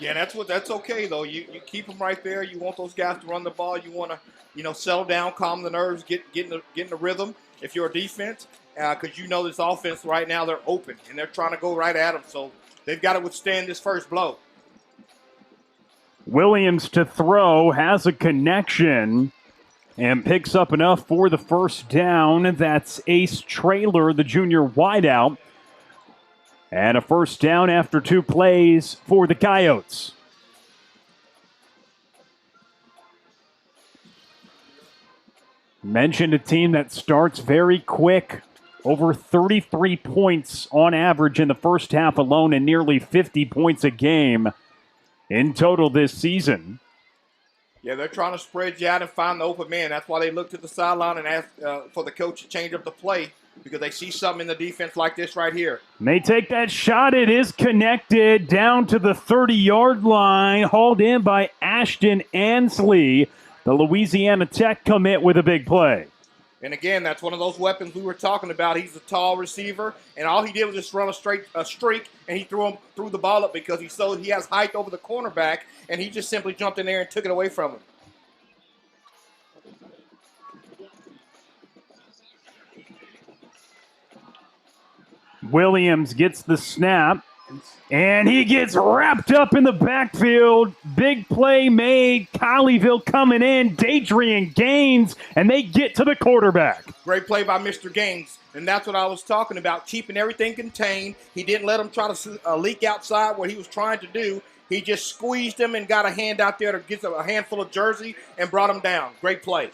Yeah, that's okay though. You keep them right there. You want those guys to run the ball. You want to settle down, calm the nerves, get in the rhythm. If you're a defense, because you know this offense right now they're open and they're trying to go right at them. So they've got to withstand this first blow. Williams to throw, has a connection, and picks up enough for the first down. That's Ace Traylor, the junior wideout. And a first down after 2 plays for the Coyotes. Mentioned a team that starts very quick. Over 33 points on average in the first half alone and nearly 50 points a game in total this season. Yeah, they're trying to spread you out and find the open man. That's why they look to the sideline and ask for the coach to change up the play, because they see something in the defense like this right here. May take that shot. It is connected down to the 30-yard line, hauled in by Ashton Ansley, the Louisiana Tech commit, with a big play. And again, that's one of those weapons we were talking about. He's a tall receiver, and all he did was just run a streak, and he threw the ball up because he has height over the cornerback, and he just simply jumped in there and took it away from him. Williams gets the snap, and he gets wrapped up in the backfield. Big play made. Colleyville coming in. Dadrian Gaines, and they get to the quarterback. Great play by Mr. Gaines, and that's what I was talking about, keeping everything contained. He didn't let him try to leak outside what he was trying to do. He just squeezed him and got a hand out there to get a handful of jersey and brought him down. Great play.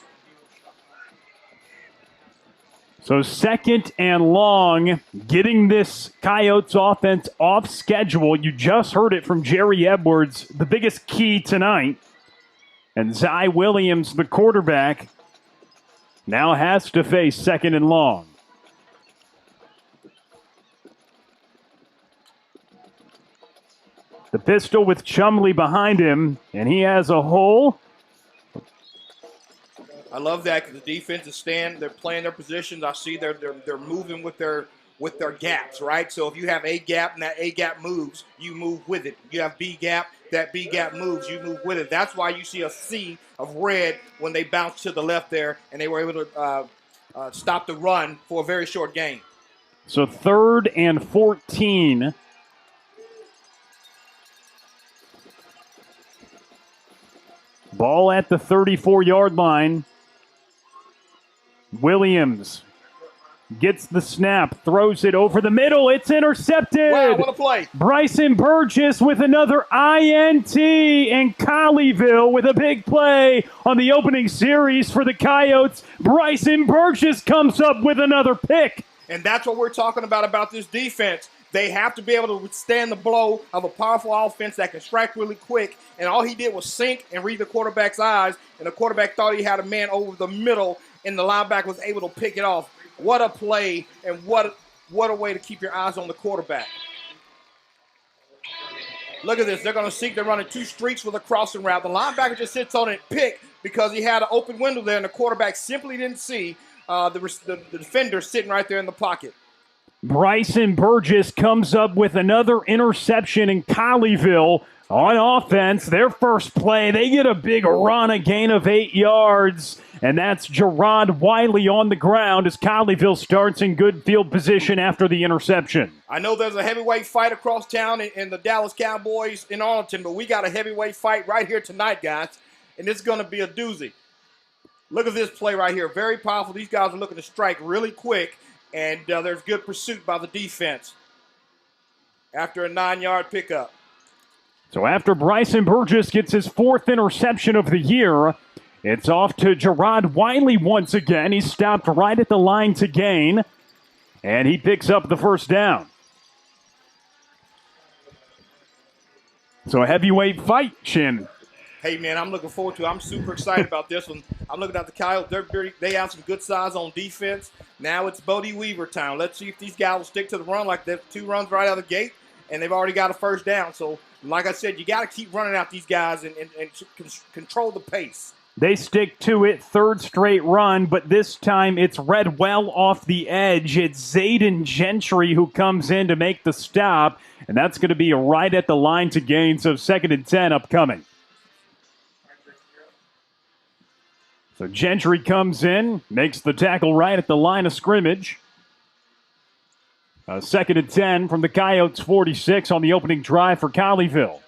So 2nd and long, getting this Coyotes offense off schedule. You just heard it from Jerry Edwards, the biggest key tonight. And Zy Williams, the quarterback, now has to face 2nd and long. The pistol with Chumley behind him, and he has a hole. I love that because the defense is they're playing their positions. I see they're moving with their gaps, right? So if you have A gap and that A gap moves, you move with it. You have B gap, that B gap moves, you move with it. That's why you see a sea of red when they bounce to the left there, and they were able to stop the run for a very short gain. So 3rd and 14. Ball at the 34-yard line. Williams gets the snap, throws it over the middle. It's intercepted. Wow, what a play. Bryson Burgess with another INT, and Colleyville with a big play on the opening series for the Coyotes. Bryson Burgess comes up with another pick. And that's what we're talking about this defense. They have to be able to withstand the blow of a powerful offense that can strike really quick. And all he did was sink and read the quarterback's eyes, and the quarterback thought he had a man over the middle, and the linebacker was able to pick it off. What a play, and what a way to keep your eyes on the quarterback. Look at this. They're going to seek. They're running 2 streaks with a crossing route. The linebacker just sits on it and pick because he had an open window there, and the quarterback simply didn't see the defender sitting right there in the pocket. Bryson Burgess comes up with another interception in Colleyville on offense. Their first play, they get a big run, a gain of 8 yards, and that's Gerard Wiley on the ground as Colleyville starts in good field position after the interception. I know there's a heavyweight fight across town in the Dallas Cowboys in Arlington, but we got a heavyweight fight right here tonight, guys, and it's going to be a doozy. Look at this play right here. Very powerful. These guys are looking to strike really quick, and there's good pursuit by the defense after a 9-yard pickup. So after Bryson Burgess gets his 4th interception of the year, it's off to Gerard Wiley once again. He stopped right at the line to gain, and he picks up the first down. So a heavyweight fight, Shin. Hey, man, I'm looking forward to it. I'm super excited about this one. I'm looking at the Coyotes. They have some good size on defense. Now it's Bodie Weaver time. Let's see if these guys will stick to the run like that. 2 runs right out of the gate, and they've already got a first down. So, like I said, you got to keep running out these guys and control the pace. They stick to it, third straight run, but this time it's read well off the edge. It's Zayden Gentry who comes in to make the stop, and that's going to be right at the line to gain, so 2nd and 10 upcoming. So Gentry comes in, makes the tackle right at the line of scrimmage. 2nd and 10 from the Coyotes 46 on the opening drive for Colleyville.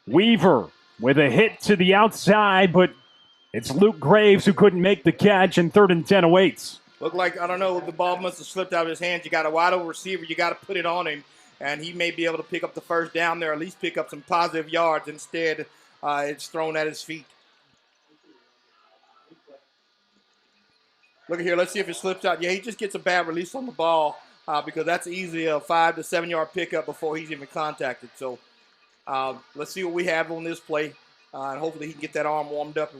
Weaver with a hit to the outside, but it's Luke Graves who couldn't make the catch, and 3rd and 10 awaits. Looked like, I don't know, the ball must have slipped out of his hands. You got a wide open receiver, you got to put it on him, and he may be able to pick up the first down there, at least pick up some positive yards. Instead, it's thrown at his feet. Look at here, let's see if it slips out. Yeah, he just gets a bad release on the ball because that's easily a 5 to 7 yard pickup before he's even contacted. So let's see what we have on this play, and hopefully he can get that arm warmed up.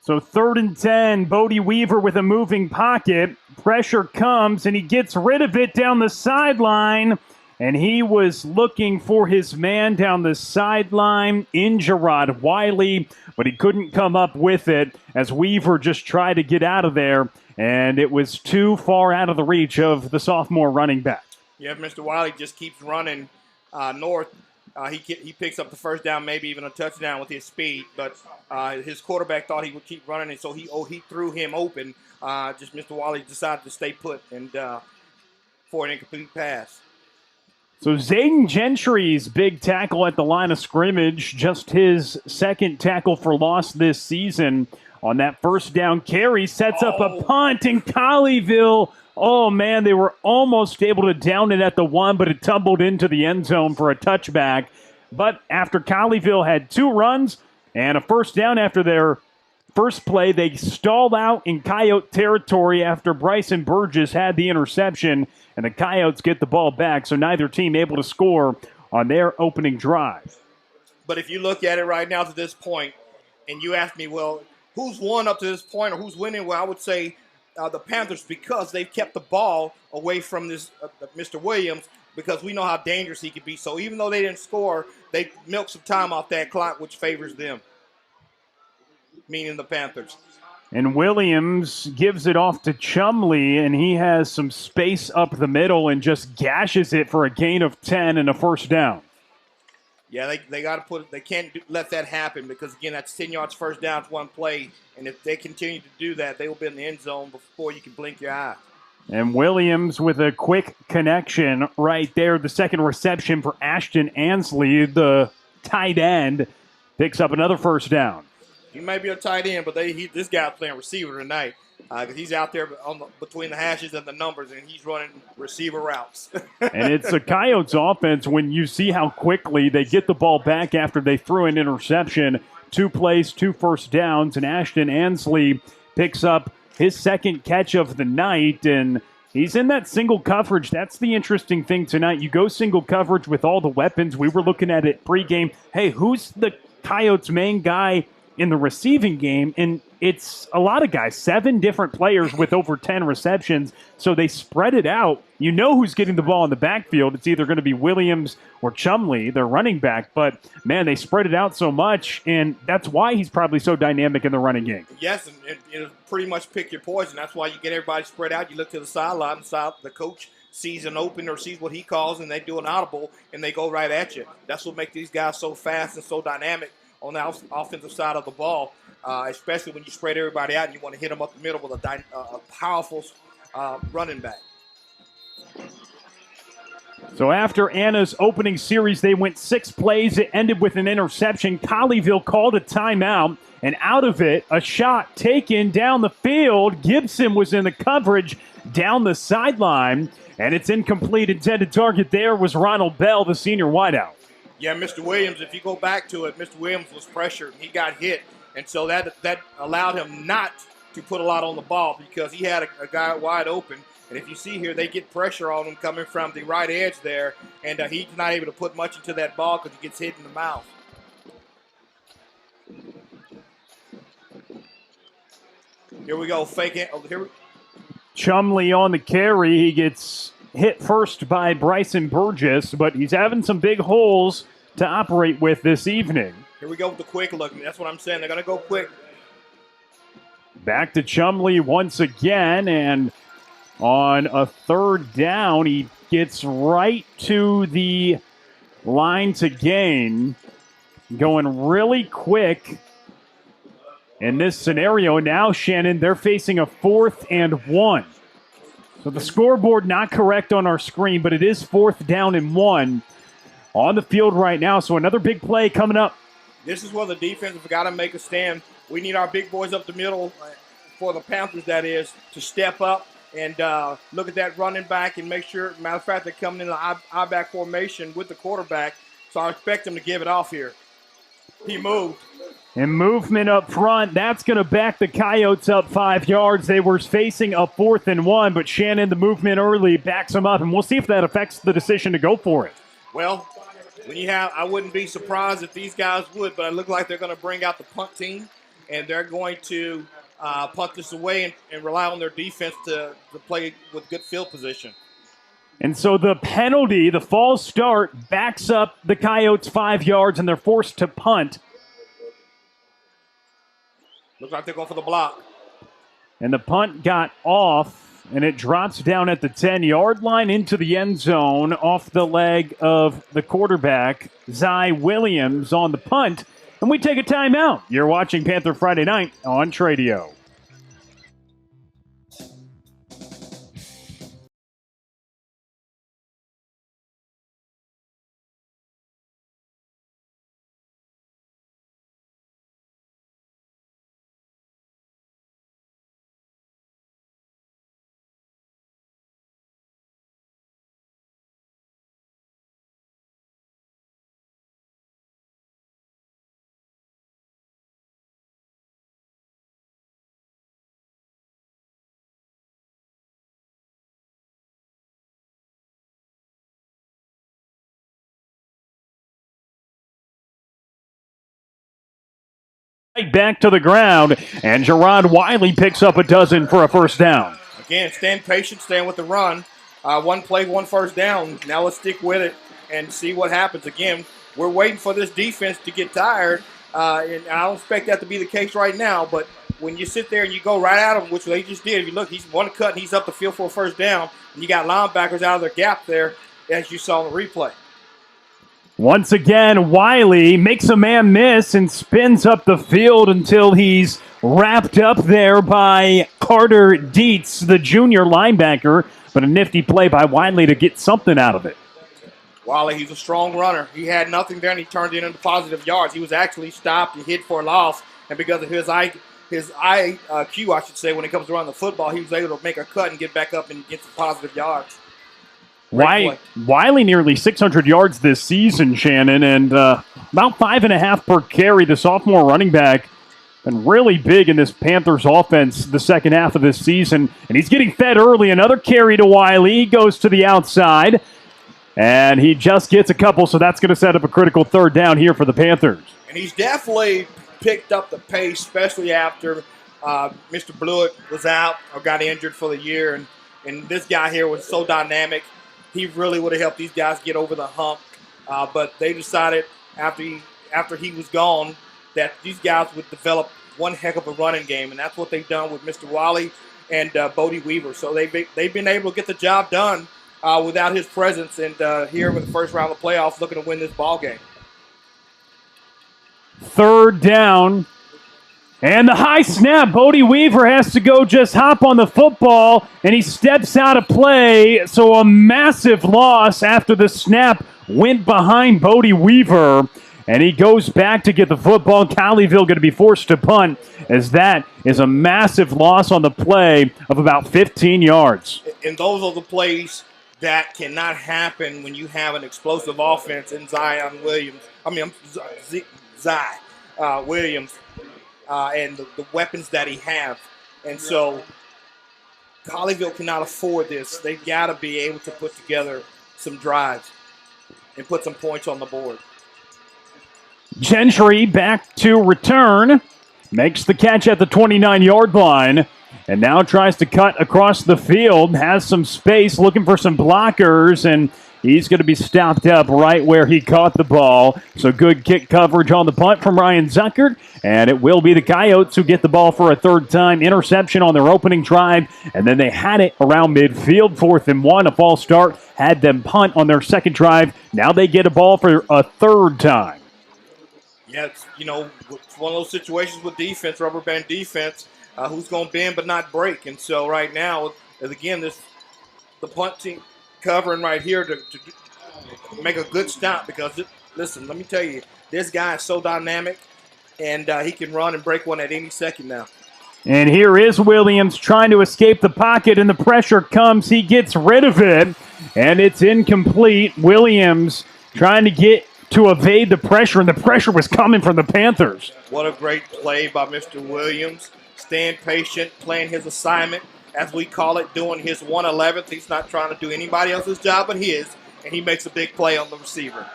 So 3rd and 10, Bodie Weaver with a moving pocket. Pressure comes, and he gets rid of it down the sideline. And he was looking for his man down the sideline in Gerard Wiley, but he couldn't come up with it as Weaver just tried to get out of there, and it was too far out of the reach of the sophomore running back. Yeah, Mr. Wiley just keeps running north. He picks up the first down, maybe even a touchdown with his speed, but his quarterback thought he would keep running, and so he threw him open. Just Mr. Wiley decided to stay put and for an incomplete pass. So Zayden Gentry's big tackle at the line of scrimmage, just his 2nd tackle for loss this season on that first down carry, sets up a punt in Colleyville. Oh, man, they were almost able to down it at the 1, but it tumbled into the end zone for a touchback. But after Colleyville had 2 runs and a first down after their first play, they stalled out in Coyote territory after Bryson Burgess had the interception, and the Coyotes get the ball back, so neither team able to score on their opening drive. But if you look at it right now to this point, and you ask me, well, who's won up to this point or who's winning? Well, I would say the Panthers, because they've kept the ball away from this Mr. Williams, because we know how dangerous he could be. So even though they didn't score, they milked some time off that clock, which favors them, meaning the Panthers. And Williams gives it off to Chumley, and he has some space up the middle and just gashes it for a gain of 10 and a first down. Yeah, they got to they can't let that happen because, again, that's 10 yards first down, 1 play. And if they continue to do that, they will be in the end zone before you can blink your eye. And Williams with a quick connection right there. The 2nd reception for Ashton Ansley, the tight end, picks up another first down. He may be a tight end, but this guy's playing receiver tonight because he's out there between the hashes and the numbers, and he's running receiver routes. And it's a Coyotes offense when you see how quickly they get the ball back after they threw an interception. 2 plays, 2 first downs, and Ashton Ansley picks up his 2nd catch of the night, and he's in that single coverage. That's the interesting thing tonight. You go single coverage with all the weapons. We were looking at it pregame. Hey, who's the Coyotes' main guy in the receiving game? And it's a lot of guys, 7 different players with over 10 receptions. So they spread it out. You know who's getting the ball in the backfield. It's either going to be Williams or Chumley, their running back. But, man, they spread it out so much, and that's why he's probably so dynamic in the running game. Yes, and you pretty much pick your poison. That's why you get everybody spread out. You look to the sideline, the coach sees an open or sees what he calls, and they do an audible, and they go right at you. That's what makes these guys so fast and so dynamic on the offensive side of the ball, especially when you spread everybody out and you want to hit them up the middle with a powerful running back. So after Anna's opening series, they went 6 plays. It ended with an interception. Colleyville called a timeout, and out of it, a shot taken down the field. Gibson was in the coverage down the sideline, and it's incomplete. Intended target there was Ronald Bell, the senior wideout. Yeah, Mr. Williams, if you go back to it, Mr. Williams was pressured. He got hit, and so that allowed him not to put a lot on the ball because he had a guy wide open. And if you see here, they get pressure on him coming from the right edge there, and he's not able to put much into that ball because he gets hit in the mouth. Here we go, fake it. Chumley on the carry. He gets hit first by Bryson Burgess, but he's having some big holes to operate with this evening. Here we go with the quick look. That's what I'm saying. They're going to go quick. Back to Chumley once again, and on a third down, he gets right to the line to gain, going really quick in this scenario. Now, Shannon, they're facing a 4th and 1. So the scoreboard not correct on our screen, but it is 4th down and 1 on the field right now. So another big play coming up. This is where the defense have got to make a stand. We need our big boys up the middle, for the Panthers that is, to step up and look at that running back and make sure, matter of fact, they're coming in the I-back formation with the quarterback. So I expect them to give it off here. He moved. And movement up front, that's going to back the Coyotes up 5 yards. They were facing a 4th and 1, but Shannon, the movement early, backs them up, and we'll see if that affects the decision to go for it. Well, when you have, I wouldn't be surprised if these guys would, but it looks like they're going to bring out the punt team, and they're going to punt this away and rely on their defense to play with good field position. And so the penalty, the false start, backs up the Coyotes 5 yards, and they're forced to punt. Looks like they're going for the block. And the punt got off, and it drops down at the 10-yard line into the end zone off the leg of the quarterback, Zy Williams, on the punt. And we take a timeout. You're watching Panther Friday Night on Tradio. Back to the ground, and Gerard Wiley picks up a dozen for a first down. Again, stand patient, stand with the run. One play, one first down. Now let's stick with it and see what happens. Again, we're waiting for this defense to get tired, and I don't expect that to be the case right now, but when you sit there and you go right at him, which they just did, if you look, he's one cut and he's up the field for a first down, and you got linebackers out of their gap there, as you saw in the replay. Once again, Wiley makes a man miss and spins up the field until he's wrapped up there by Carter Dietz, the junior linebacker. But a nifty play by Wiley to get something out of it. Wiley, he's a strong runner. He had nothing there, and he turned it into positive yards. He was actually stopped and hit for a loss, and because of his IQ, I should say, when it comes to running the football, he was able to make a cut and get back up and get some positive yards. Wiley nearly 600 yards this season, Shannon, and about 5.5 per carry. The sophomore running back been really big in this Panthers offense the second half of this season, and he's getting fed early. Another carry to Wiley. He goes to the outside, and he just gets a couple, so that's going to set up a critical third down here for the Panthers. And he's definitely picked up the pace, especially after Mr. Blewett was out or got injured for the year, and this guy here was so dynamic. He really would have helped these guys get over the hump, but they decided after he was gone that these guys would develop one heck of a running game, and that's what they've done with Mr. Wiley and Bodie Weaver. So they've been able to get the job done without his presence, and here in the first round of the playoffs looking to win this ball game. Third down. And the high snap, Bodie Weaver has to go just hop on the football, and he steps out of play. So a massive loss after the snap went behind Bodie Weaver, and he goes back to get the football. Colleyville going to be forced to punt, as that is a massive loss on the play of about 15 yards. And those are the plays that cannot happen when you have an explosive offense in Zy Williams. And the weapons that he have. And so Colleyville cannot afford this. They've got to be able to put together some drives and put some points on the board. Gentry back to return. Makes the catch at the 29-yard line. And now tries to cut across the field. Has some space, looking for some blockers. And He's going to be stopped up right where he caught the ball. So good kick coverage on the punt from Ryan Zuckert. And it will be the Coyotes who get the ball for a third time. Interception on their opening drive. And then they had it around midfield, 4th and 1. A false start had them punt on their second drive. Now they get a ball for a third time. Yeah, it's one of those situations with defense, rubber band defense, who's going to bend but not break. And so right now, again, the punt team covering right here to make a good stop because, listen, let me tell you, this guy is so dynamic, and he can run and break one at any second now. And here is Williams trying to escape the pocket, and the pressure comes. He gets rid of it, and it's incomplete. Williams trying to get to evade the pressure, and the pressure was coming from the Panthers. What a great play by Mr. Williams. Staying patient, playing his assignment, as we call it, doing his 111th. He's not trying to do anybody else's job but his, and he makes a big play on the receiver.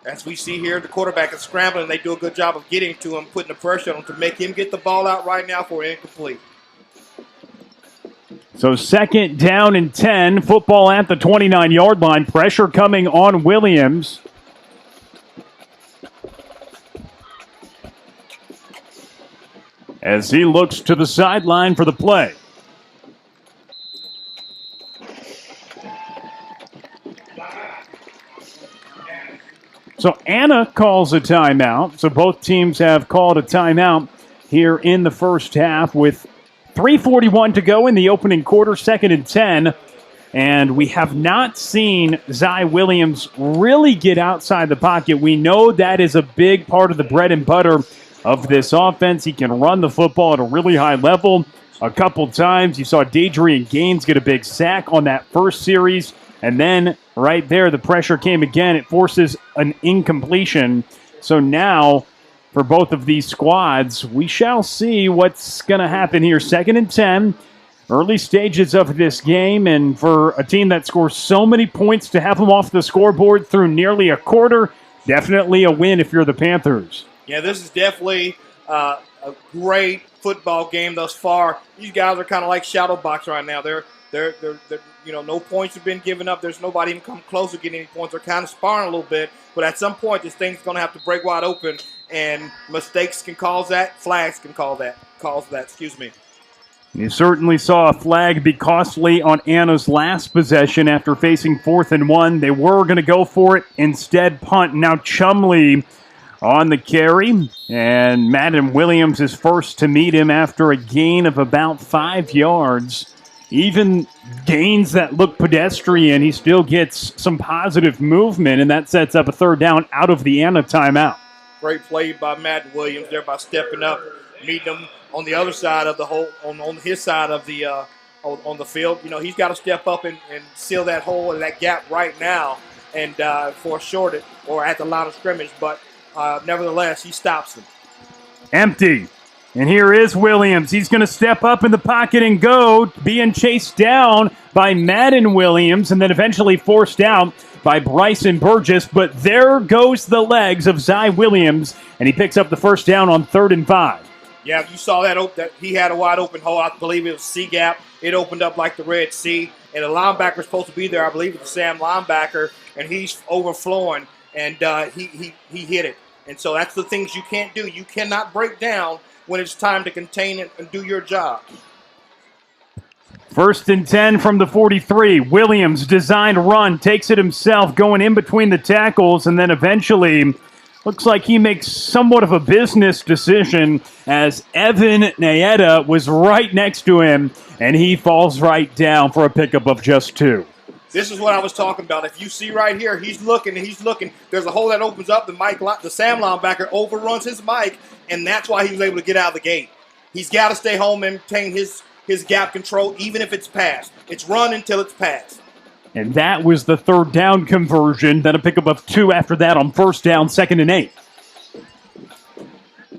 As we see here, the quarterback is scrambling, and they do a good job of getting to him, putting the pressure on him to make him get the ball out right now for incomplete. So 2nd down and 10, football at the 29-yard line. Pressure coming on Williams. As he looks to the sideline for the play. So Anna calls a timeout. So both teams have called a timeout here in the first half with 3:41 to go in the opening quarter, 2nd and 10. And we have not seen Zy Williams really get outside the pocket. We know that is a big part of the bread and butter of this offense. He can run the football at a really high level. A couple times you saw Dadrian Gaines get a big sack on that first series. And then right there, the pressure came again. It forces an incompletion. So now, for both of these squads, we shall see what's going to happen here. 2nd and 10, early stages of this game. And for a team that scores so many points to have them off the scoreboard through nearly a quarter, definitely a win if you're the Panthers. Yeah, this is definitely a great football game thus far. These guys are kind of like shadow box right now. They're no points have been given up. There's nobody even come close to getting any points. They're kind of sparring a little bit, but at some point, this thing's going to have to break wide open, and mistakes can cause that. Flags can cause that. You certainly saw a flag be costly on Anna's last possession after facing 4th and 1. They were going to go for it, instead punt. Now Chumley on the carry, and Madden Williams is first to meet him after a gain of about 5 yards. Even gains that look pedestrian, he still gets some positive movement, and that sets up a 3rd down out of the Anna timeout. Great play by Madden Williams there by stepping up, meeting him on the other side of the hole, on his side of the on the field. He's got to step up and seal that hole and that gap right now, and foreshort it or at the line of scrimmage. But nevertheless, he stops him. Empty. And here is Williams. He's going to step up in the pocket and go, being chased down by Madden Williams and then eventually forced out by Bryson Burgess. But there goes the legs of Zy Williams, and he picks up the 1st down on 3rd and 5. Yeah, you saw that he had a wide open hole. I believe it was C gap. It opened up like the Red Sea, and the linebacker's supposed to be there. I believe it's the Sam linebacker, and he's overflowing, and he hit it. And so that's the things you can't do. You cannot break down when it's time to contain it and do your job. 1st and 10 from the 43. Williams, designed run, takes it himself, going in between the tackles, and then eventually looks like he makes somewhat of a business decision as Evan Naeta was right next to him, and he falls right down for a pickup of just 2. This is what I was talking about. If you see right here, he's looking. There's a hole that opens up. The Sam linebacker overruns his Mike, and that's why he was able to get out of the gate. He's got to stay home and maintain his gap control, even if it's passed. It's run until it's passed. And that was the 3rd down conversion. Then a pickup of 2 after that on 1st down, 2nd and 8.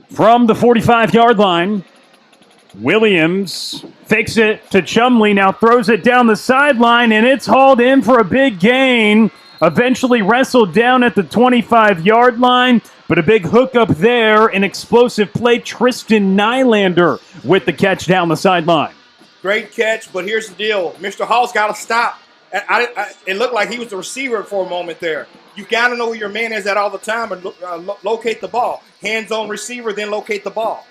From the 45-yard line, Williams fakes it to Chumley, now throws it down the sideline, and it's hauled in for a big gain. Eventually wrestled down at the 25-yard line, but a big hookup there, an explosive play. Tristan Nylander with the catch down the sideline. Great catch, but here's the deal. Mr. Hall's got to stop It looked like he was the receiver for a moment there. You got to know where your man is at all the time and locate the ball. Hands-on receiver, then locate the ball.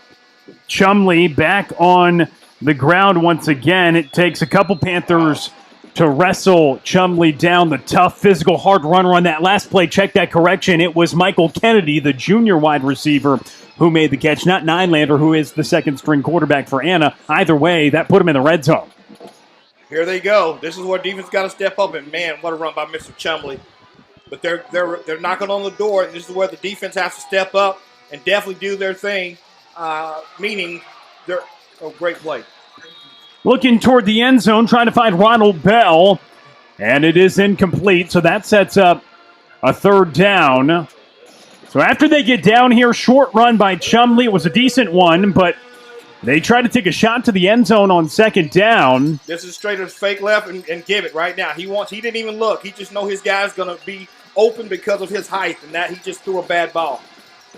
Chumlee back on the ground once again. It takes a couple Panthers to wrestle Chumlee down. The tough, physical, hard runner on that last play. Check that correction. It was Michael Kennedy, the junior wide receiver, who made the catch, not Nylander, who is the second-string quarterback for Anna. Either way, that put him in the red zone. Here they go. This is where defense got to step up, and man, what a run by Mr. Chumlee. But they're knocking on the door, and this is where the defense has to step up and definitely do their thing, meaning they're a great play. Looking toward the end zone, trying to find Ronald Bell, and it is incomplete, so that sets up a third down. So after they get down here, short run by Chumlee. It was a decent one, but they try to take a shot to the end zone on second down. This is straight as fake left and give it right now. He didn't even look. He just know his guy's going to be open because of his height, and that he just threw a bad ball.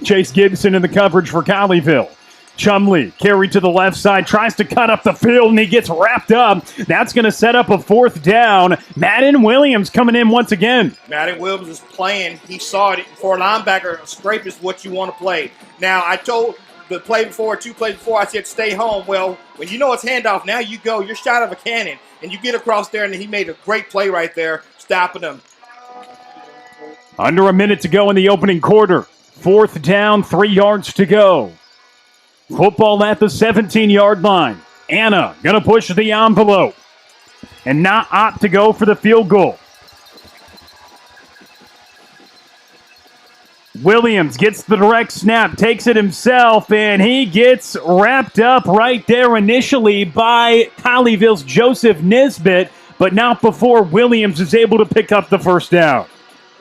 Chase Gibson in the coverage for Colleyville. Chumlee carried to the left side, tries to cut up the field, and he gets wrapped up. That's going to set up a fourth down. Madden Williams coming in once again. Madden Williams is playing. He saw it. For a linebacker, a scrape is what you want to play. Now, I told the play before, 2 plays before, I said stay home. Well, when you know it's handoff, now you go. You're shot of a cannon, and you get across there, and he made a great play right there, stopping him. Under a minute to go in the opening quarter. Fourth down, 3 yards to go. Football at the 17-yard line. Anna going to push the envelope and not opt to go for the field goal. Williams gets the direct snap, takes it himself, and he gets wrapped up right there initially by Colleyville's Joseph Nisbet, but not before Williams is able to pick up the first down.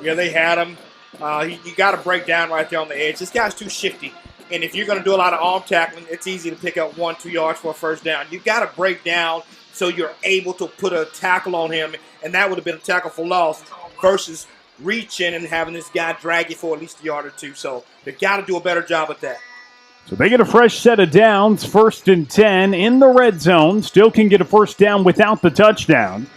Yeah, they had him. You got to break down right there on the edge. This guy's too shifty. And if you're going to do a lot of arm tackling, it's easy to pick up 1-2 yards for a first down. You've got to break down so you're able to put a tackle on him, and that would have been a tackle for loss versus reaching and having this guy drag you for at least a yard or two. So they've got to do a better job at that. So they get a fresh set of downs, 1st and 10 in the red zone. Still can get a first down without the touchdown.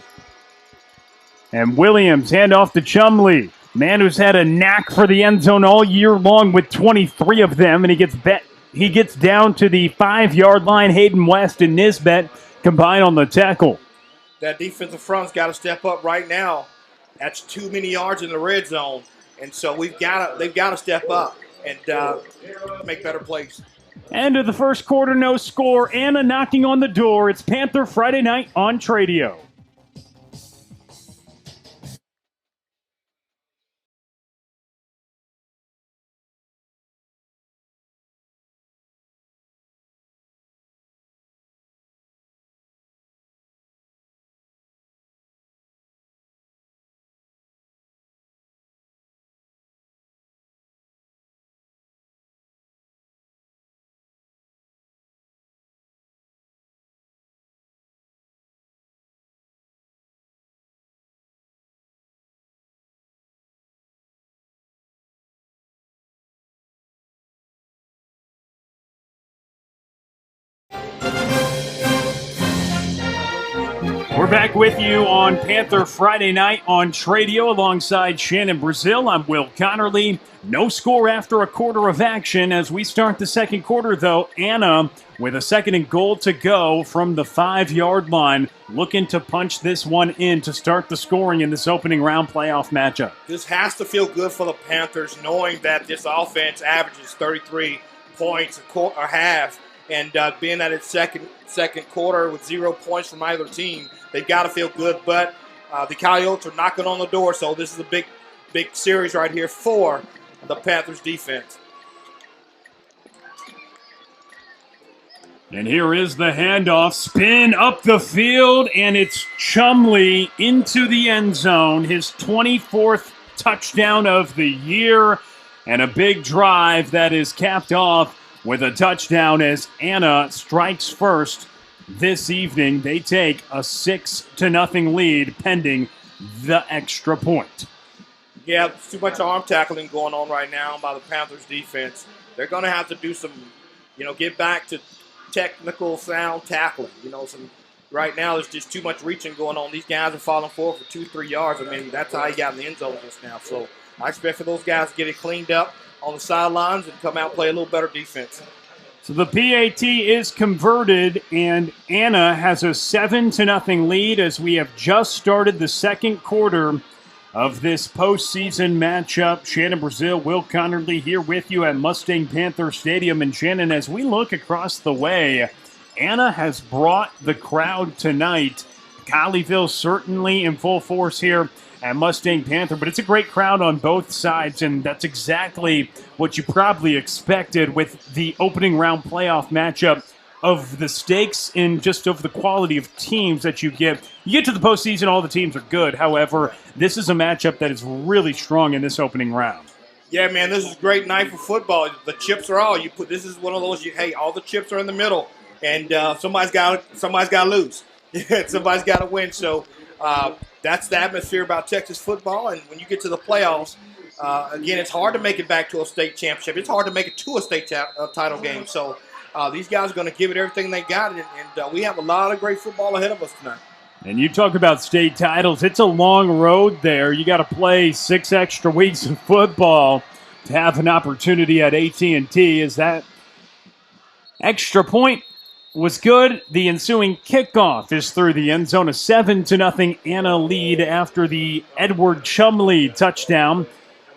And Williams hand off to Chumlee. Man who's had a knack for the end zone all year long with 23 of them, and he gets down to the 5-yard line. Hayden West and Nisbet combine on the tackle. That defensive front's got to step up right now. That's too many yards in the red zone, and so they've got to step up and make better plays. End of the first quarter, no score. Anna knocking on the door. It's Panther Friday night on Tradio. We're back with you on Panther Friday night on Tradio alongside Shannon Brazil. I'm Will Connerly. No score after a quarter of action as we start the second quarter, though. Anna with a 2nd and goal to go from the 5-yard line, looking to punch this one in to start the scoring in this opening round playoff matchup. This has to feel good for the Panthers, knowing that this offense averages 33 points a half, and being at its second quarter with 0 points from either team, they've got to feel good. But the Coyotes are knocking on the door, so this is a big series right here for the Panthers defense. And here is the handoff, spin up the field, and it's Chumlee into the end zone, his 24th touchdown of the year, and a big drive that is capped off with a touchdown as Anna strikes first this evening. They take a 6-0 lead pending the extra point. Yeah, too much arm tackling going on right now by the Panthers defense. They're going to have to do some, get back to technical sound tackling, some right now there's just too much reaching going on. These guys are falling forward for 2-3 yards. I mean, that's how he got in the end zone just now. So I expect for those guys to get it cleaned up on the sidelines and come out and play a little better defense. So the PAT is converted, and Anna has a 7-0 lead as we have just started the second quarter of this postseason matchup. Shannon Brazil, Will Connerly here with you at Mustang Panther Stadium. And Shannon, as we look across the way, Anna has brought the crowd tonight. Colleyville certainly in full force here at Mustang Panther, but it's a great crowd on both sides, and that's exactly what you probably expected with the opening round playoff matchup of the stakes and just of the quality of teams that you get. You get to the postseason, all the teams are good. However, this is a matchup that is really strong in this opening round. Yeah, man, this is a great night for football. The chips are all. This is one of those, hey, all the chips are in the middle, and somebody's got to lose. Somebody's got to win. So that's the atmosphere about Texas football. And when you get to the playoffs, again, it's hard to make it back to a state championship. It's hard to make it to a state title game. So these guys are going to give it everything they got, and we have a lot of great football ahead of us tonight. And you talk about state titles. It's a long road there. You got to play 6 extra weeks of football to have an opportunity at AT&T. Is that extra point was good. The ensuing kickoff is through the end zone. A 7-0 Anna lead after the Edward Chumley touchdown.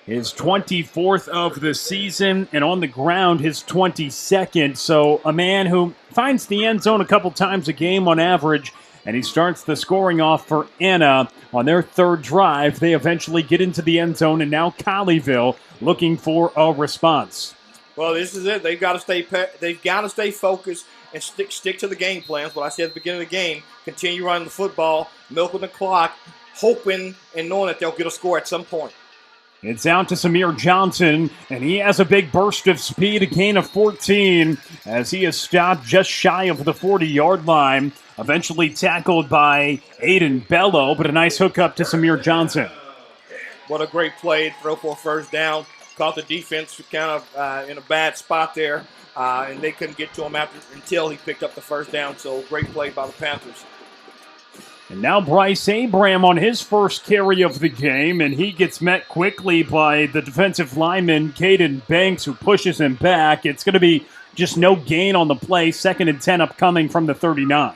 His 24th of the season, and on the ground, his 22nd. So a man who finds the end zone a couple times a game on average, and he starts the scoring off for Anna on their third drive. They eventually get into the end zone, and now Colleyville looking for a response. Well, this is it. They've got to stay focused and stick to the game plans. What I said at the beginning of the game, continue running the football, milking the clock, hoping and knowing that they'll get a score at some point. It's out to Samir Johnson, and he has a big burst of speed, a gain of 14, as he is stopped just shy of the 40-yard line, eventually tackled by Aiden Bello, but a nice hookup to Samir Johnson. What a great play, throw for a first down. Caught the defense kind of in a bad spot there, and they couldn't get to him until he picked up the first down, so great play by the Panthers. And now Bryce Abram on his first carry of the game, and he gets met quickly by the defensive lineman, Caden Banks, who pushes him back. It's going to be just no gain on the play. 2nd and 10 upcoming from the 39.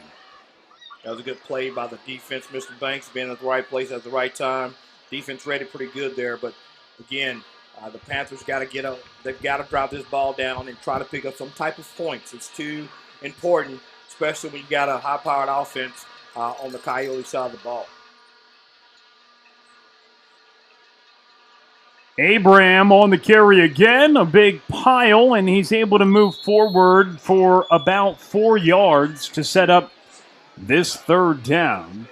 That was a good play by the defense. Mr. Banks being at the right place at the right time. Defense read it pretty good there, but again, the Panthers they've got to drop this ball down and try to pick up some type of points. It's too important, especially when you got a high-powered offense on the Coyote side of the ball. Abram on the carry again, a big pile, and he's able to move forward for about 4 yards to set up this third down.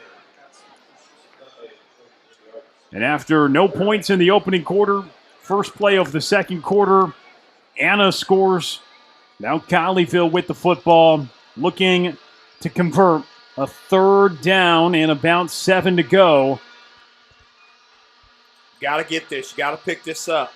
And after no points in the opening quarter, first play of the second quarter, Anna scores. Now Colleyville with the football, looking to convert. A third down and about 7 to go. Got to get this. You got to pick this up.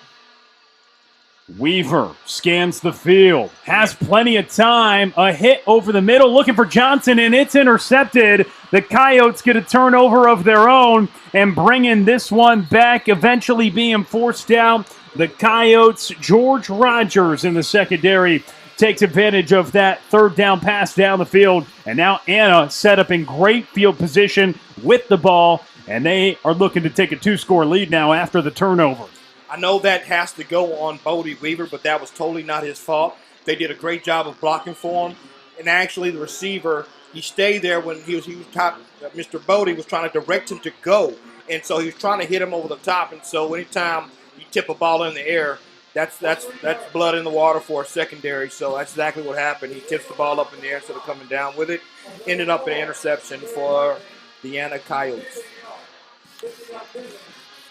Weaver scans the field. Has plenty of time. A hit over the middle. Looking for Johnson, and it's intercepted. The Coyotes get a turnover of their own and bringing this one back, eventually being forced out. The Coyotes, George Rogers in the secondary, takes advantage of that third down pass down the field. And now Anna set up in great field position with the ball. And they are looking to take a 2-score lead now after the turnover. I know that has to go on Bodie Weaver, but that was totally not his fault. They did a great job of blocking for him. And actually the receiver, he stayed there when he was top. Mr. Bodie was trying to direct him to go. And so he was trying to hit him over the top. And so anytime you tip a ball in the air, that's blood in the water for a secondary. So that's exactly what happened. He tips the ball up in the air instead of coming down with it. Ended up an interception for the Anna Coyotes.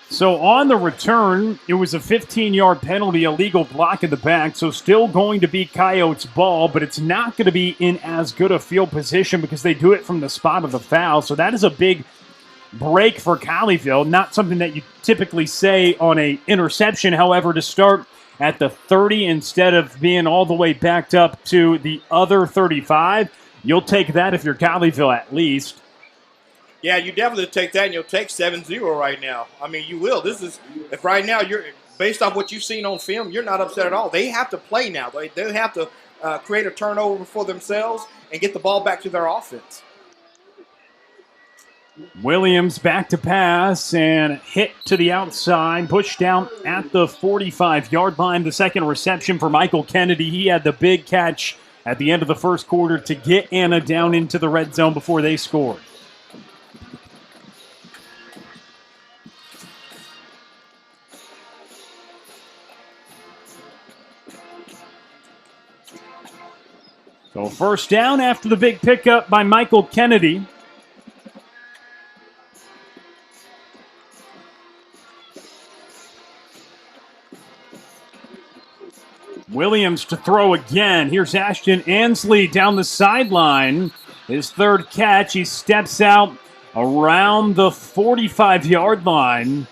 So on the return, it was a 15-yard penalty, illegal block in the back. So still going to be Coyotes ball, but it's not going to be in as good a field position because they do it from the spot of the foul. So that is a big break for Colleyville. Not something that you typically say on a interception. However, to start at the 30 instead of being all the way backed up to the other 35, You'll take that if you're Colleyville at least. Yeah, you definitely take that, and you'll take 7-0 right now. I mean, you will. This is, if right now you're, based off what you've seen on film, you're not upset at all. They have to play now. They have to create a turnover for themselves and get the ball back to their offense. Williams back to pass and hit to the outside, pushed down at the 45-yard line. The second reception for Michael Kennedy. He had the big catch at the end of the first quarter to get Anna down into the red zone before they scored. So first down after the big pickup by Michael Kennedy. Williams to throw again. Here's Ashton Ansley down the sideline. His third catch. He steps out around the 45-yard line.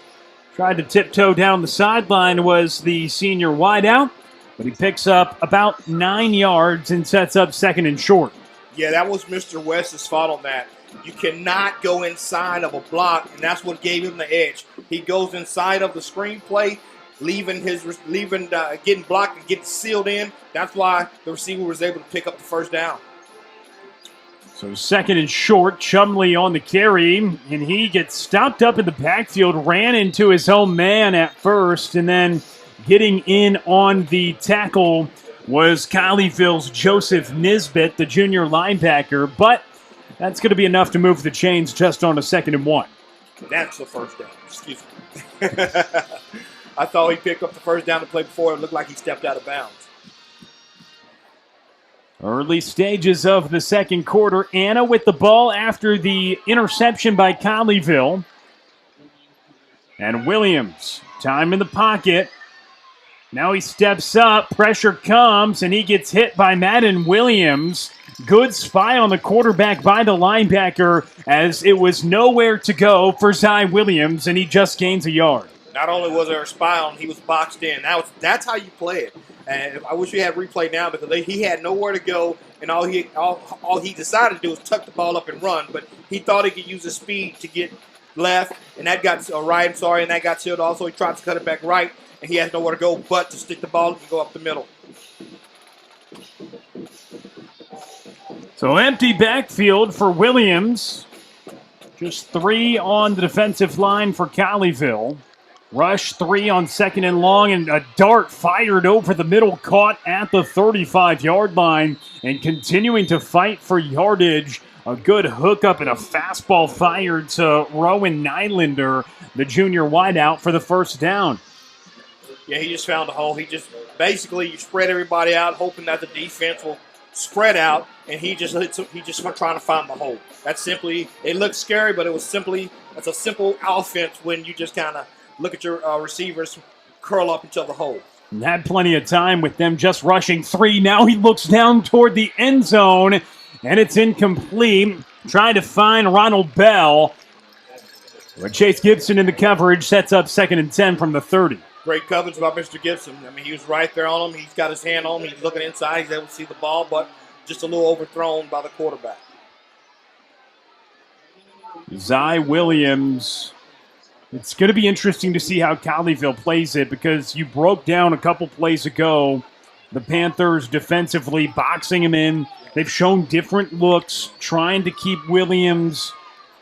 Tried to tiptoe down the sideline was the senior wideout, but he picks up about 9 yards and sets up second and short. Yeah, that was Mr. West's fault on that. You cannot go inside of a block, and that's what gave him the edge. He goes inside of the screenplay, getting blocked and getting sealed in. That's why the receiver was able to pick up the first down. So second and short, Chumley on the carry, and he gets stopped up in the backfield, ran into his own man at first, and then getting in on the tackle was Colleyville's Joseph Nisbet, the junior linebacker, but that's going to be enough to move the chains just on a 2nd and 1. That's the first down. Excuse me. I thought he picked up the first down to play before. It looked like he stepped out of bounds. Early stages of the second quarter. Anna with the ball after the interception by Colleyville. And Williams, time in the pocket. Now he steps up, pressure comes, and he gets hit by Madden Williams. Good spy on the quarterback by the linebacker as it was nowhere to go for Zy Williams, and he just gains a yard. Not only was there a spy on, he was boxed in. That's how you play it. And I wish we had replay now because he had nowhere to go, and all he decided to do was tuck the ball up and run. But he thought he could use his speed to get left, and that got right. And that got sealed. Also, he tried to cut it back right, and he has nowhere to go but to stick the ball up and go up the middle. So empty backfield for Williams. Just 3 on the defensive line for Colleyville. Rush 3 on 2nd and long, and a dart fired over the middle, caught at the 35-yard line, and continuing to fight for yardage. A good hookup and a fastball fired to Rowan Nylander, the junior wideout, for the first down. Yeah, he just found a hole. He just basically you spread everybody out, hoping that the defense will spread out, and he just trying to find the hole. That's simply, it looks scary, but it's a simple offense when you just kind of look at your receivers curl up until the hole. And had plenty of time with them just rushing 3. Now he looks down toward the end zone, and it's incomplete. Trying to find Ronald Bell. But Chase Gibson in the coverage sets up 2nd and 10 from the 30. Great coverage by Mr. Gibson. I mean, he was right there on him. He's got his hand on him. He's looking inside. He's able to see the ball, but just a little overthrown by the quarterback. Zy Williams. It's going to be interesting to see how Colleyville plays it because you broke down a couple plays ago the Panthers defensively boxing him in. They've shown different looks, trying to keep Williams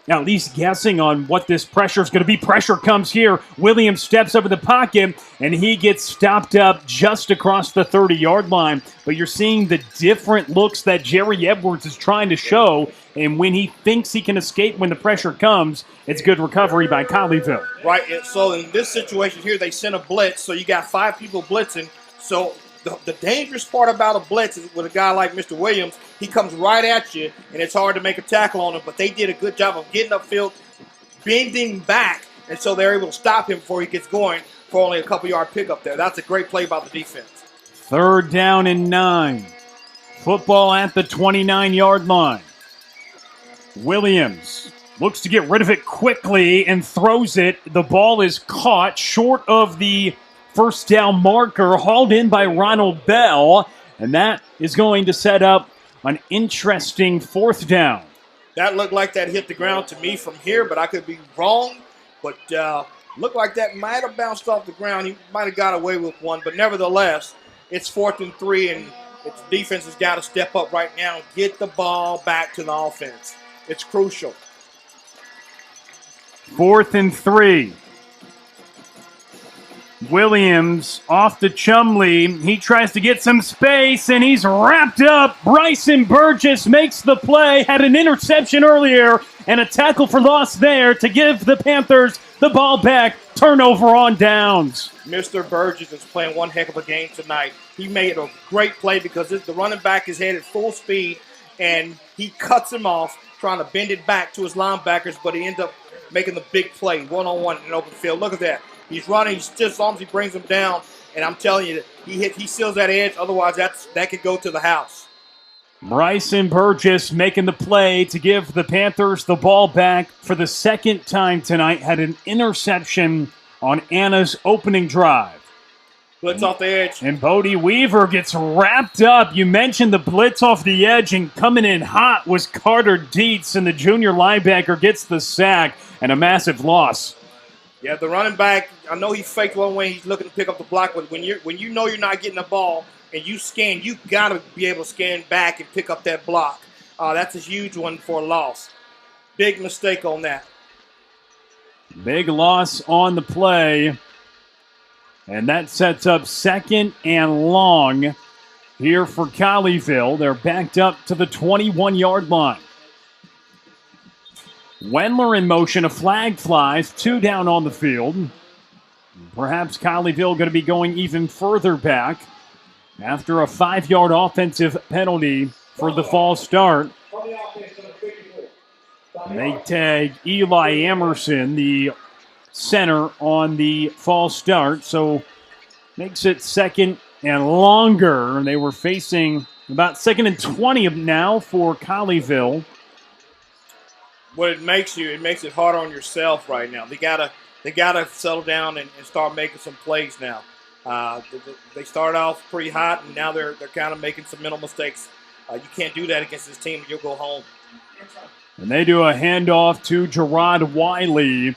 at least guessing on what this pressure is going to be. Pressure comes here. Williams steps up in the pocket, and he gets stopped up just across the 30-yard line. But you're seeing the different looks that Jerry Edwards is trying to show, and when he thinks he can escape when the pressure comes, it's good recovery by Colleyville. Right, so in this situation here, they sent a blitz, so you got 5 people blitzing. So the dangerous part about a blitz is with a guy like Mr. Williams, he comes right at you, and it's hard to make a tackle on him. But they did a good job of getting upfield, bending back, and so they're able to stop him before he gets going for only a couple-yard pickup there. That's a great play by the defense. 3rd down and 9. Football at the 29-yard line. Williams looks to get rid of it quickly and throws it. The ball is caught short of the first down marker, hauled in by Ronald Bell, and that is going to set up an interesting 4th down. That looked like that hit the ground to me from here, but I could be wrong. But looked like that might have bounced off the ground. He might have got away with one, but nevertheless, it's 4th and 3, and its defense has got to step up right now and get the ball back to the offense. It's crucial. 4th and 3. Williams off to Chumley. He tries to get some space, and he's wrapped up. Bryson Burgess makes the play. Had an interception earlier and a tackle for loss there to give the Panthers the ball back. Turnover on downs. Mr. Burgess is playing one heck of a game tonight. He made a great play because the running back is headed full speed, and he cuts him off, trying to bend it back to his linebackers, but he ends up making the big play, one-on-one in an open field. Look at that. He's running, he's stiff arms, he brings him down, and I'm telling you, he seals that edge, otherwise that could go to the house. Bryson Burgess making the play to give the Panthers the ball back for the 2nd time tonight. Had an interception on Anna's opening drive. Blitz off the edge. And Bodie Weaver gets wrapped up. You mentioned the blitz off the edge, and coming in hot was Carter Dietz, and the junior linebacker gets the sack and a massive loss. Yeah, the running back, I know he faked one way. He's looking to pick up the block, but when you know you're not getting the ball and you scan, you got to be able to scan back and pick up that block. That's a huge one for a loss. Big mistake on that. Big loss on the play. And that sets up 2nd and long here for Colleyville. They're backed up to the 21-yard line. Wendler in motion, a flag flies, 2 down on the field. Perhaps Colleyville going to be going even further back after a 5-yard offensive penalty for the false start. They tag Eli Emerson, the center, on the false start, so makes it 2nd and longer. They were facing about 2nd and 20 now for Colleyville. What it makes it hard on yourself right now. They gotta settle down and start making some plays now. They started off pretty hot, and now they're kind of making some mental mistakes. You can't do that against this team. You'll go home. And they do a handoff to Gerard Wiley,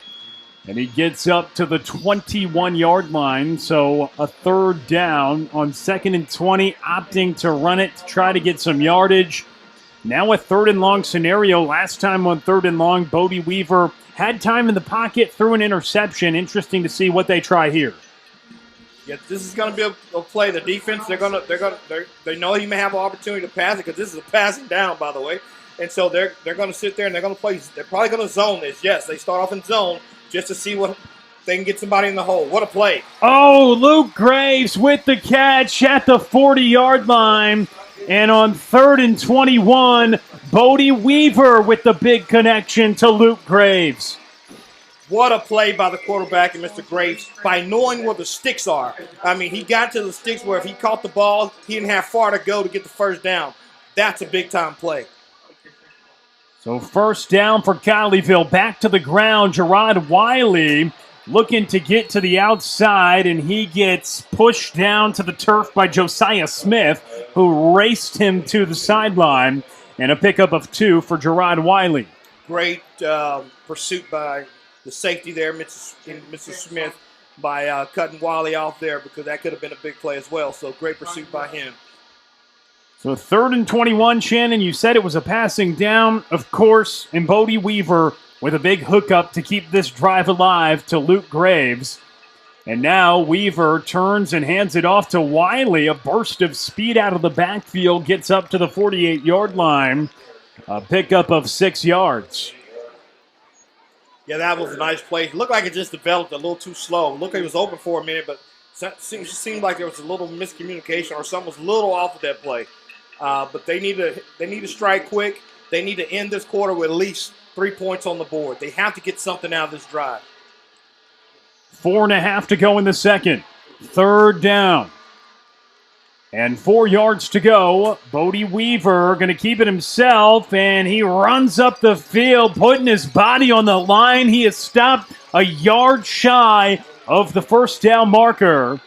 and he gets up to the 21-yard line. So a 3rd down on 2nd and 20, opting to run it to try to get some yardage. Now a 3rd and long scenario. Last time on 3rd and long, Bodie Weaver had time in the pocket, threw an interception. Interesting to see what they try here. Yeah, this is going to be a play. The defense, they know he may have an opportunity to pass it because this is a passing down, by the way. And so they're going to sit there and they're going to play. They're probably going to zone this. Yes, they start off in zone just to see what they can get somebody in the hole. What a play! Oh, Luke Graves with the catch at the 40-yard line. And on 3rd and 21, Bodie Weaver with the big connection to Luke Graves. What a play by the quarterback and Mr. Graves by knowing where the sticks are. I mean, he got to the sticks where if he caught the ball, he didn't have far to go to get the 1st down. That's a big-time play. So 1st down for Colleyville. Back to the ground, Gerard Wiley looking to get to the outside, and he gets pushed down to the turf by Josiah Smith, who raced him to the sideline, and a pickup of 2 for Gerard Wiley. Great pursuit by the safety there, Mr. Smith, by cutting Wiley off there because that could have been a big play as well. So great pursuit by him. So 3rd and 21, Shannon, you said it was a passing down, of course, and Bodie Weaver with a big hookup to keep this drive alive to Luke Graves. And now Weaver turns and hands it off to Wiley. A burst of speed out of the backfield gets up to the 48-yard line. A pickup of 6 yards. Yeah, that was a nice play. It looked like it just developed a little too slow. It looked like it was open for a minute, but it seemed like there was a little miscommunication or something was a little off with that play. But they need to strike quick. They need to end this quarter with at least 3 points on the board. They have to get something out of this drive. 4.5 to go in the second. 3rd down. And 4 yards to go. Bodie Weaver going to keep it himself, and he runs up the field, putting his body on the line. He is stopped a yard shy of the 1st down marker.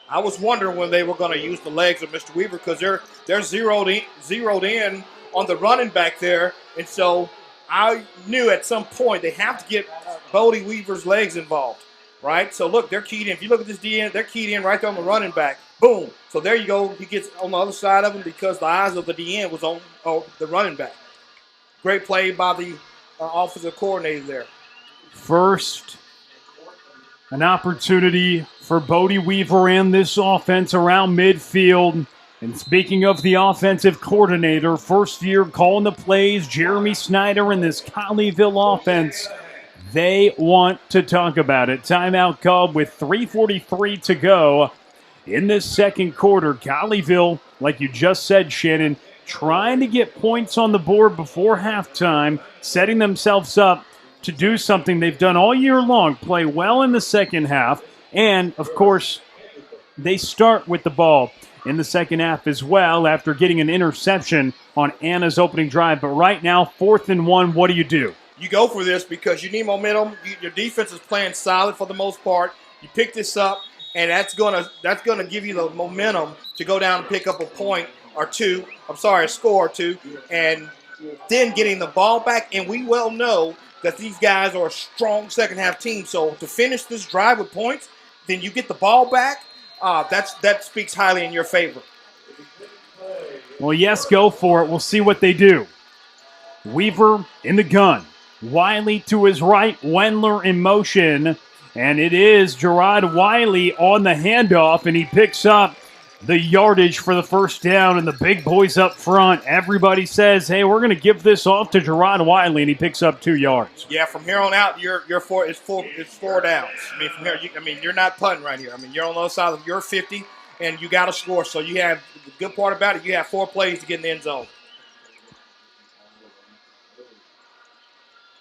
I was wondering when they were going to use the legs of Mr. Weaver because they're zeroed in on the running back there, and so I knew at some point they have to get Bodie Weaver's legs involved, right? So look, they're keyed in. If you look at this DN, they're keyed in right there on the running back. Boom. So there you go. He gets on the other side of him because the eyes of the DN was on the running back. Great play by the offensive coordinator there. First, an opportunity for Bodie Weaver and this offense around midfield. And speaking of the offensive coordinator, first year calling the plays, Jeremy Snyder and this Colleyville offense, they want to talk about it. Timeout called with 3:43 to go in this second quarter. Colleyville, like you just said, Shannon, trying to get points on the board before halftime, setting themselves up to do something they've done all year long, play well in the second half, and, of course, they start with the ball in the second half as well after getting an interception on Anna's opening drive. But right now, 4th and 1, what do? You go for this because you need momentum. Your defense is playing solid for the most part. You pick this up, and that's gonna give you the momentum to go down and pick up a score or two, and then getting the ball back. And we well know that these guys are a strong second half team. So to finish this drive with points, then you get the ball back. That speaks highly in your favor. Well, yes, go for it. We'll see what they do. Weaver in the gun. Wiley to his right. Wendler in motion. And it is Gerard Wiley on the handoff, and he picks up the yardage for the first down, and the big boys up front. Everybody says, hey, we're going to give this off to Gerard Wiley, and he picks up 2 yards. Yeah, from here on out, it's 4 downs. I mean, from here, you're not punting right here. I mean, you're on the other side of your 50, and you got to score. So you have the good part about it. You have 4 plays to get in the end zone.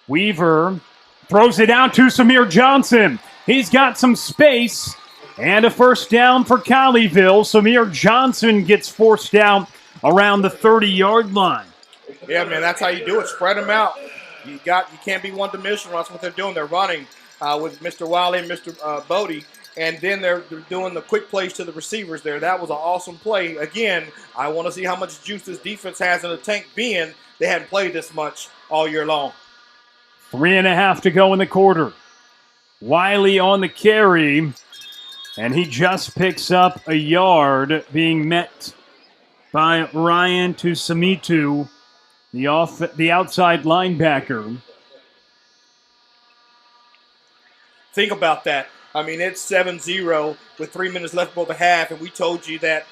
Weaver throws it out to Samir Johnson. He's got some space. And a first down for Colleyville. Samir Johnson gets forced out around the 30-yard line. Yeah, man, that's how you do it. Spread them out. You can't be one-dimensional. That's what they're doing. They're running with Mr. Wiley and Mr. Bodie, and then they're doing the quick plays to the receivers there. That was an awesome play. Again, I want to see how much juice this defense has in the tank, being they hadn't played this much all year long. 3.5 to go in the quarter. Wiley on the carry. And he just picks up a yard, being met by Ryan Tusamitu, the outside linebacker. Think about that. I mean, it's 7-0 with 3 minutes left before the half, and we told you that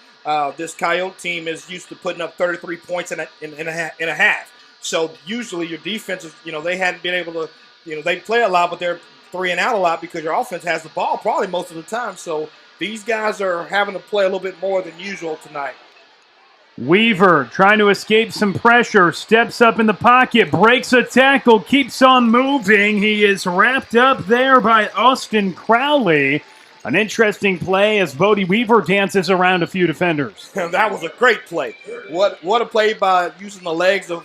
this Coyote team is used to putting up 33 points in a half. So usually your defense is, they hadn't been able to, they play a lot, but they're 3 and out a lot because your offense has the ball probably most of the time. So these guys are having to play a little bit more than usual tonight. Weaver trying to escape some pressure, steps up in the pocket, breaks a tackle, keeps on moving. He is wrapped up there by Austin Crowley. An interesting play as Bodie Weaver dances around a few defenders. That was a great play. What a play by using the legs of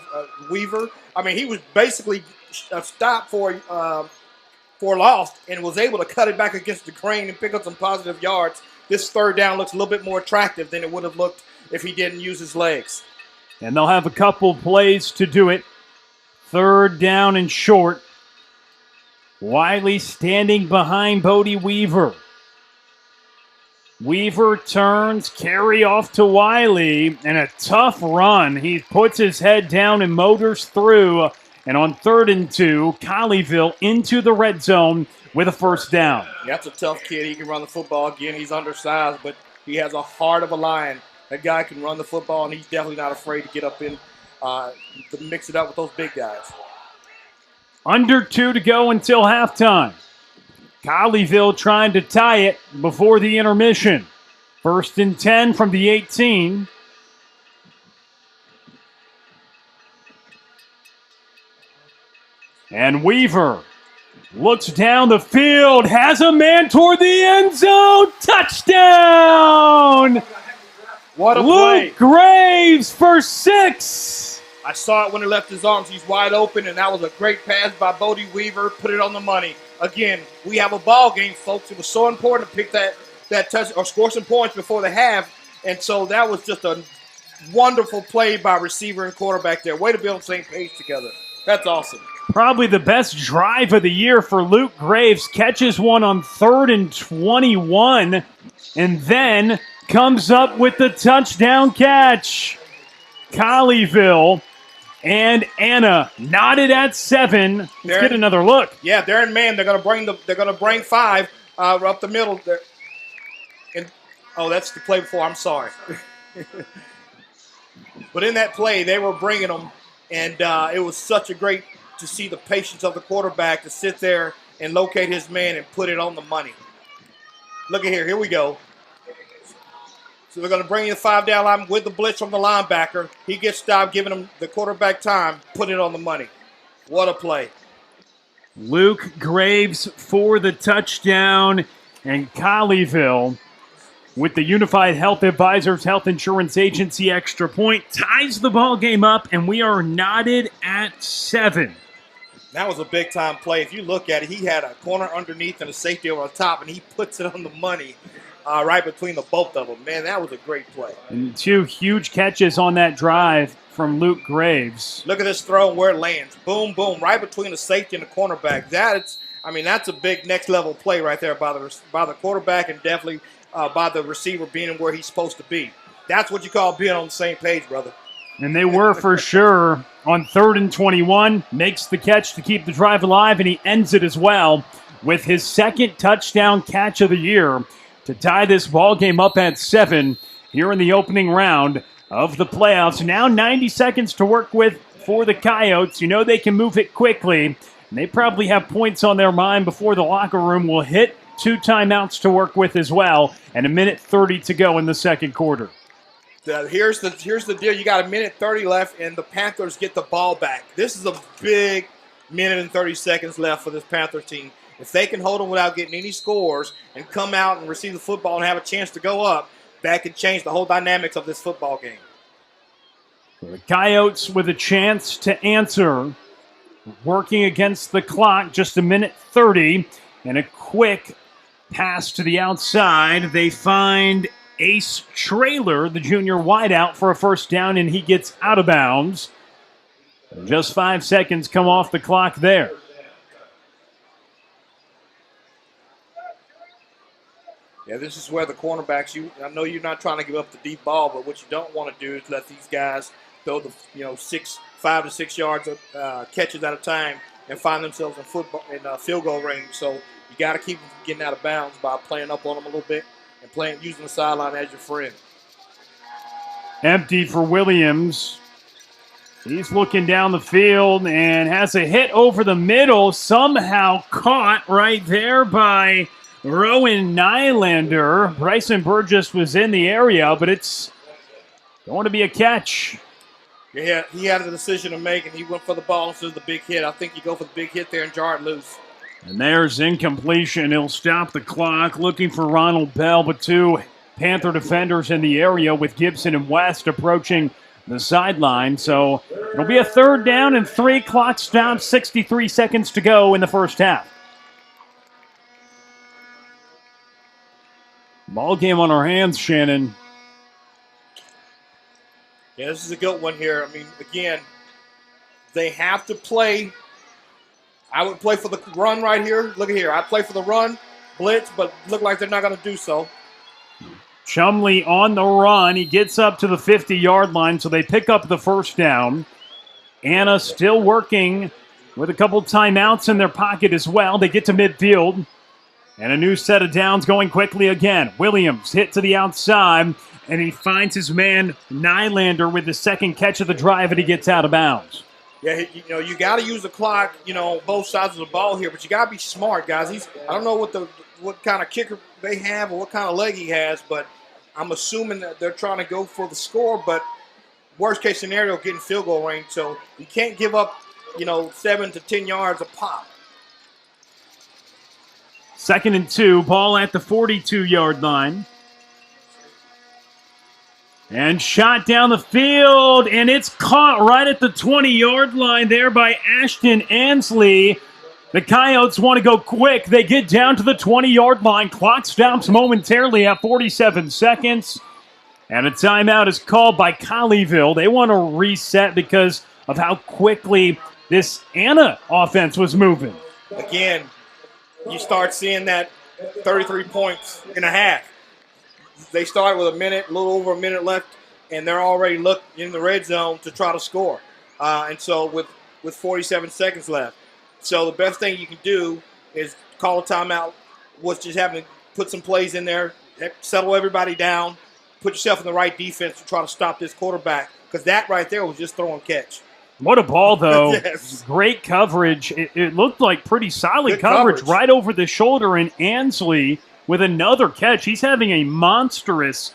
Weaver. I mean, he was basically stopped for loss and was able to cut it back against the grain and pick up some positive yards. This third down looks a little bit more attractive than it would have looked if he didn't use his legs. And they'll have a couple plays to do it. 3rd down and short. Wiley standing behind Bodie Weaver. Weaver turns, carry off to Wiley, and a tough run. He puts his head down and motors through. And on 3rd and 2, Colleyville into the red zone with a first down. Yeah, that's a tough kid. He can run the football. Again, he's undersized, but he has a heart of a lion. That guy can run the football, and he's definitely not afraid to get up in to mix it up with those big guys. Under 2 to go until halftime. Colleyville trying to tie it before the intermission. 1st and 10 from the 18. And Weaver looks down the field, has a man toward the end zone. Touchdown! What a Luke play. Graves for 6. I saw it when he left his arms. He's wide open, and that was a great pass by Bodie Weaver. Put it on the money. Again, we have a ball game, folks. It was so important to pick that touch or score some points before the half. And so that was just a wonderful play by receiver and quarterback there. Way to be on the same page together. That's awesome. Probably the best drive of the year for Luke Graves. Catches one on 3rd and 21, and then comes up with the touchdown catch. Colleyville and Anna knotted at 7. Let's get another look. Yeah, they're in man. They're gonna bring 5 up the middle. That's the play before. I'm sorry. But in that play, they were bringing them, and it was such a great to see the patience of the quarterback to sit there and locate his man and put it on the money. Look at here. Here we go. So they're going to bring in the 5-down line with the blitz from the linebacker. He gets stopped, giving him the quarterback time, put it on the money. What a play. Luke Graves for the touchdown, and Colleyville with the Unified Health Advisors Health Insurance Agency extra point ties the ball game up, and we are knotted at 7. That was a big-time play. If you look at it, he had a corner underneath and a safety over the top, and he puts it on the money right between the both of them. Man, that was a great play. And 2 huge catches on that drive from Luke Graves. Look at this throw and where it lands. Boom, boom, right between the safety and the cornerback. That's a big next-level play right there by the quarterback and definitely by the receiver being where he's supposed to be. That's what you call being on the same page, brother. And they were for sure. On 3rd and 21, makes the catch to keep the drive alive, and he ends it as well with his 2nd touchdown catch of the year to tie this ball game up at 7 here in the opening round of the playoffs. Now 90 seconds to work with for the Coyotes. You know they can move it quickly, and they probably have points on their mind before the locker room will hit. 2 timeouts to work with as well, and 1:30 to go in the second quarter. Here's the deal. You got 1:30 left, and the Panthers get the ball back. This is a big 1:30 left for this Panther team. If they can hold them without getting any scores and come out and receive the football and have a chance to go up, that could change the whole dynamics of this football game. The Coyotes with a chance to answer, working against the clock, just 1:30, and a quick pass to the outside. They find Ace Traylor, the junior wideout, for a first down, and he gets out of bounds. Just 5 seconds come off the clock there. Yeah, this is where the cornerbacks, I know you're not trying to give up the deep ball, but what you don't want to do is let these guys throw the 5 to 6 yards of catches at a time and find themselves in field goal range. So you got to keep them from getting out of bounds by playing up on them a little bit and using the sideline as your friend. Empty for Williams. He's looking down the field and has a hit over the middle, somehow caught right there by Rowan Nylander. Bryson Burgess was in the area, but it's going to be a catch. Yeah, he had a decision to make, and he went for the ball instead of the big hit. I think you go for the big hit there and jar it loose. And there's incompletion. He'll stop the clock, looking for Ronald Bell, but 2 Panther defenders in the area with Gibson and West approaching the sideline. So it'll be a 3rd down and 3. Clock stops, 63 seconds to go in the first half. Ball game on our hands, Shannon. Yeah, this is a good one here. I mean, again, they have to play. I would play for the run right here. Look at here. I'd play for the run, blitz, but look like they're not going to do so. Chumley on the run. He gets up to the 50-yard line, so they pick up the first down. Anna still working with a couple timeouts in their pocket as well. They get to midfield. And a new set of downs going quickly again. Williams hit to the outside, and he finds his man Nylander with the 2nd catch of the drive, and he gets out of bounds. Yeah, you got to use the clock, both sides of the ball here, but you got to be smart, guys. I don't know what kind of kicker they have or what kind of leg he has, but I'm assuming that they're trying to go for the score, but worst case scenario, getting field goal range. So you can't give up, 7 to 10 yards a pop. 2nd and 2, ball at the 42-yard line. And shot down the field, and it's caught right at the 20-yard line there by Ashton Ansley. The Coyotes want to go quick. They get down to the 20-yard line. Clock stops momentarily at 47 seconds. And a timeout is called by Colleyville. They want to reset because of how quickly this Anna offense was moving. Again, you start seeing that 33 points in a half. They start with a little over a minute left, and they're already looking in the red zone to try to score. And so with 47 seconds left. So the best thing you can do is call a timeout. What's just having to put some plays in there, settle everybody down, put yourself in the right defense to try to stop this quarterback, because that right there was just throw and catch. What a ball, though. Yes. Great coverage. It looked like pretty solid coverage right over the shoulder, and Ansley with another catch. He's having a monstrous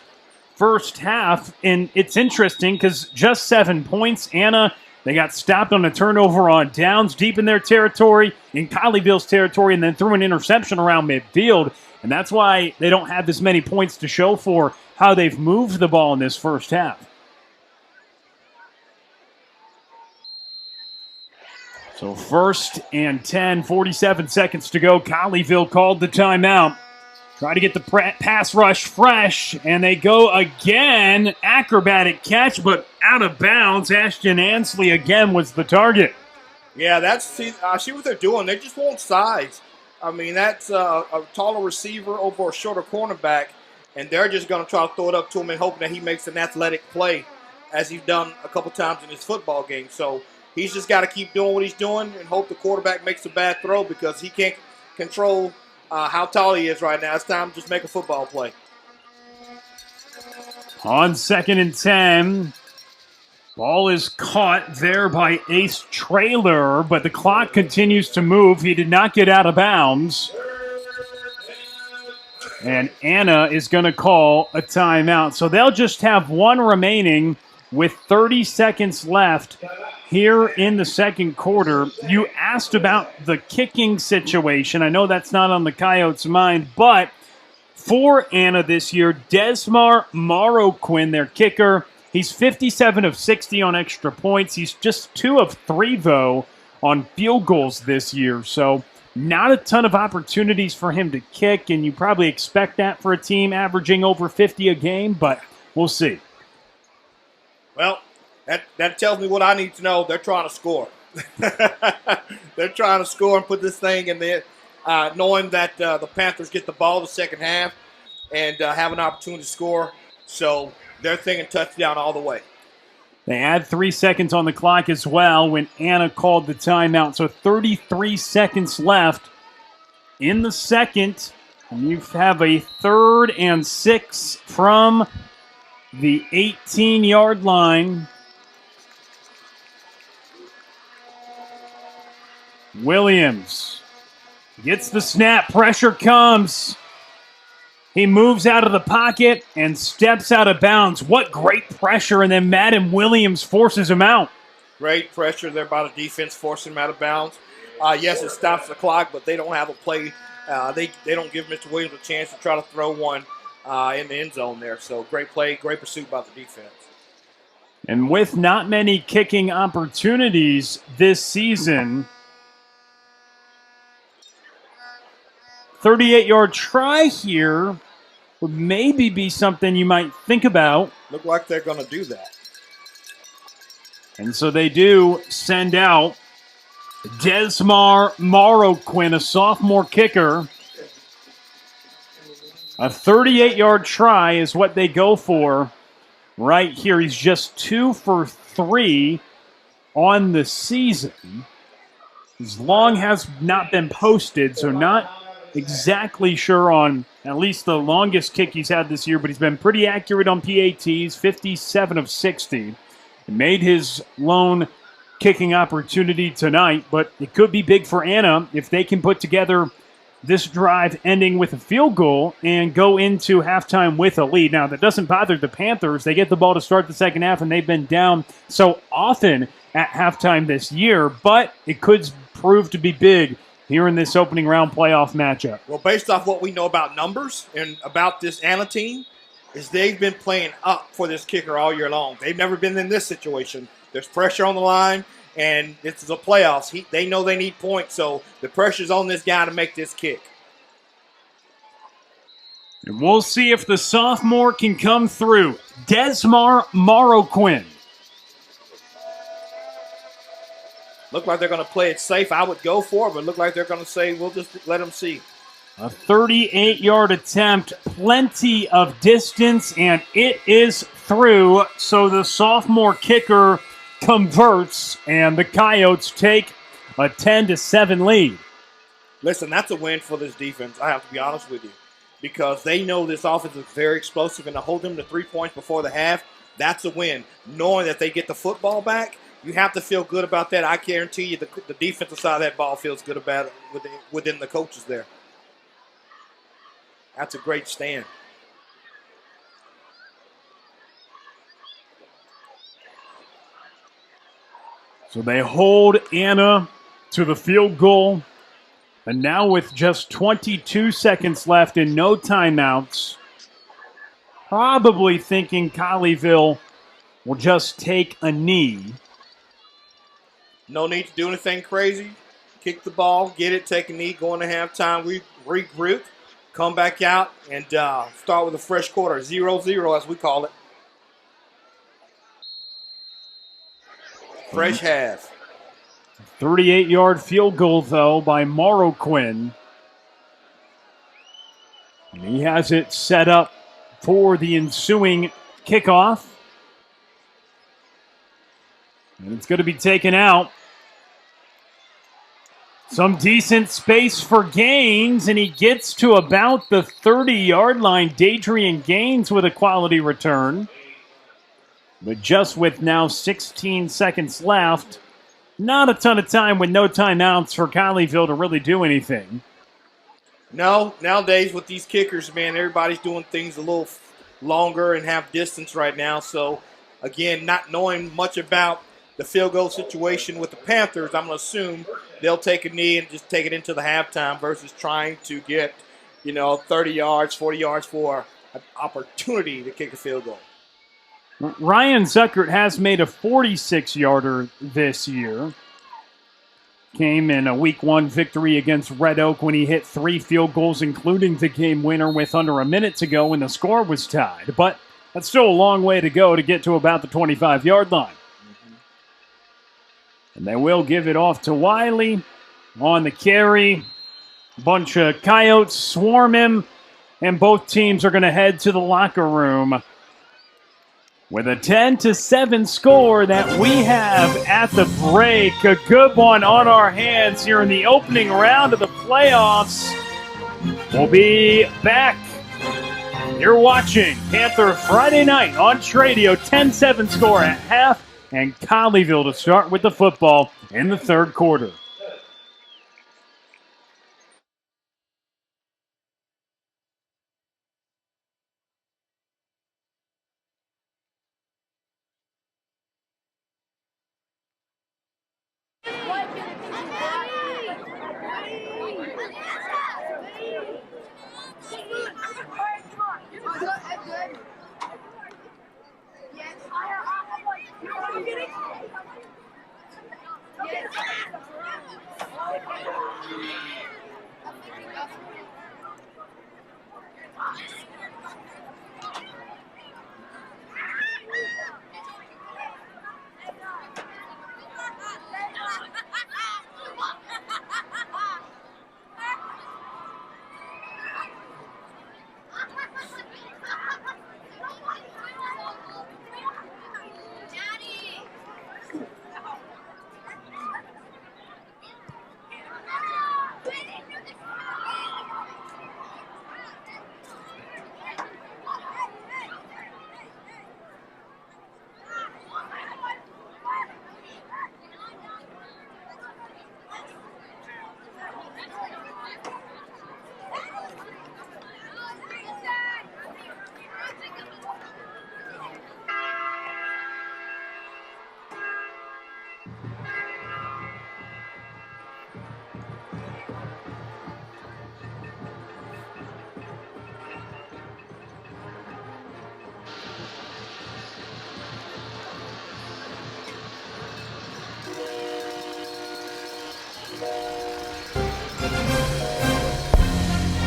first half, and it's interesting because just 7 points. Anna, they got stopped on a turnover on downs deep in their territory, in Colleyville's territory, and then threw an interception around midfield. And that's why they don't have as many points to show for how they've moved the ball in this first half. So 1st and 10, 47 seconds to go. Colleyville called the timeout. Try to get the pass rush fresh, and they go again. Acrobatic catch, but out of bounds. Ashton Ansley again was the target. Yeah, see what they're doing. They just want size. I mean, that's a taller receiver over a shorter cornerback, and they're just going to try to throw it up to him and hoping that he makes an athletic play, as he's done a couple times in his football game. So he's just got to keep doing what he's doing and hope the quarterback makes a bad throw, because he can't control how tall he is right now. It's time to just make a football play. On 2nd and 10, ball is caught there by Ace Trailer, but the clock continues to move. He did not get out of bounds. And Anna is going to call a timeout. So they'll just have one remaining with 30 seconds left here in the second quarter. You asked about the kicking situation. I know that's not on the Coyotes' mind, but for Anna this year, Desmar Morrow-Quinn, their kicker, he's 57 of 60 on extra points. He's just 2 of 3, though, on field goals this year. So not a ton of opportunities for him to kick, and you probably expect that for a team averaging over 50 a game, but we'll see. Well, that tells me what I need to know. They're trying to score. They're trying to score and put this thing in there, knowing that the Panthers get the ball the second half and have an opportunity to score. So they're thinking touchdown all the way. They add 3 seconds on the clock as well when Anna called the timeout. So 33 seconds left in the second. And you have a 3rd and 6 from the 18-yard line. Williams gets the snap. Pressure comes. He moves out of the pocket and steps out of bounds. What great pressure, and then Madden Williams forces him out. Great pressure there by the defense, forcing him out of bounds. Yes, it stops the clock, but they don't have a play. They don't give Mr. Williams a chance to try to throw one in the end zone there. So great play, great pursuit by the defense. And with not many kicking opportunities this season, 38-yard try here would maybe be something you might think about. Look like they're going to do that. And so they do send out Desmar Morrow-Quinn, a sophomore kicker. A 38-yard try is what they go for right here. He's just 2 for 3 on the season. His long has not been posted, so not exactly sure on at least the longest kick he's had this year, but he's been pretty accurate on PATs, 57 of 60. He made his lone kicking opportunity tonight, but it could be big for Anna if they can put together this drive ending with a field goal and go into halftime with a lead. Now, that doesn't bother the Panthers. They get the ball to start the second half, and they've been down so often at halftime this year, but it could prove to be big here in this opening round playoff matchup. Well, based off what we know about numbers and about this Anna team, is they've been playing up for this kicker all year long. They've never been in this situation. There's pressure on the line, and this is a playoffs. They know they need points, so the pressure's on this guy to make this kick. And we'll see if the sophomore can come through. Desmar Morroquin. Look like they're going to play it safe. I would go for it, but look like they're going to say, we'll just let them see. A 38-yard attempt, plenty of distance, and it is through. So the sophomore kicker converts, and the Coyotes take a 10-7 lead. Listen, that's a win for this defense, I have to be honest with you, because they know this offense is very explosive, and to hold them to 3 points before the half, that's a win. Knowing that they get the football back, you have to feel good about that. I guarantee you the defensive side of that ball feels good about it within the coaches there. That's a great stand. So they hold Anna to the field goal. And now with just 22 seconds left and no timeouts, probably thinking Colleyville will just take a knee. No need to do anything crazy. Kick the ball, get it, take a knee, go into halftime, regroup, come back out, and start with a fresh quarter, 0-0 as we call it. Fresh half. 38-yard field goal, though, by Morroquin. And he has it set up for the ensuing kickoff. And it's going to be taken out. Some decent space for Gaines, and he gets to about the 30-yard line. Dadrian Gaines with a quality return. But just with now 16 seconds left, not a ton of time with no timeouts for Colleyville to really do anything. No, nowadays with these kickers, man, everybody's doing things a little longer and have distance right now. So, again, not knowing much about the field goal situation with the Panthers, I'm going to assume they'll take a knee and just take it into the halftime versus trying to get, 30 yards, 40 yards for an opportunity to kick a field goal. Ryan Zuckert has made a 46-yarder this year. Came in a Week 1 victory against Red Oak when he hit 3 field goals, including the game winner with under a minute to go when the score was tied. But that's still a long way to go to get to about the 25-yard line. And they will give it off to Wiley on the carry. A bunch of Coyotes swarm him, and both teams are going to head to the locker room with a 10-7 score that we have at the break. A good one on our hands here in the opening round of the playoffs. We'll be back. You're watching Panther Friday Night on Tradio. 10-7 score at half, and Colleyville to start with the football in the third quarter.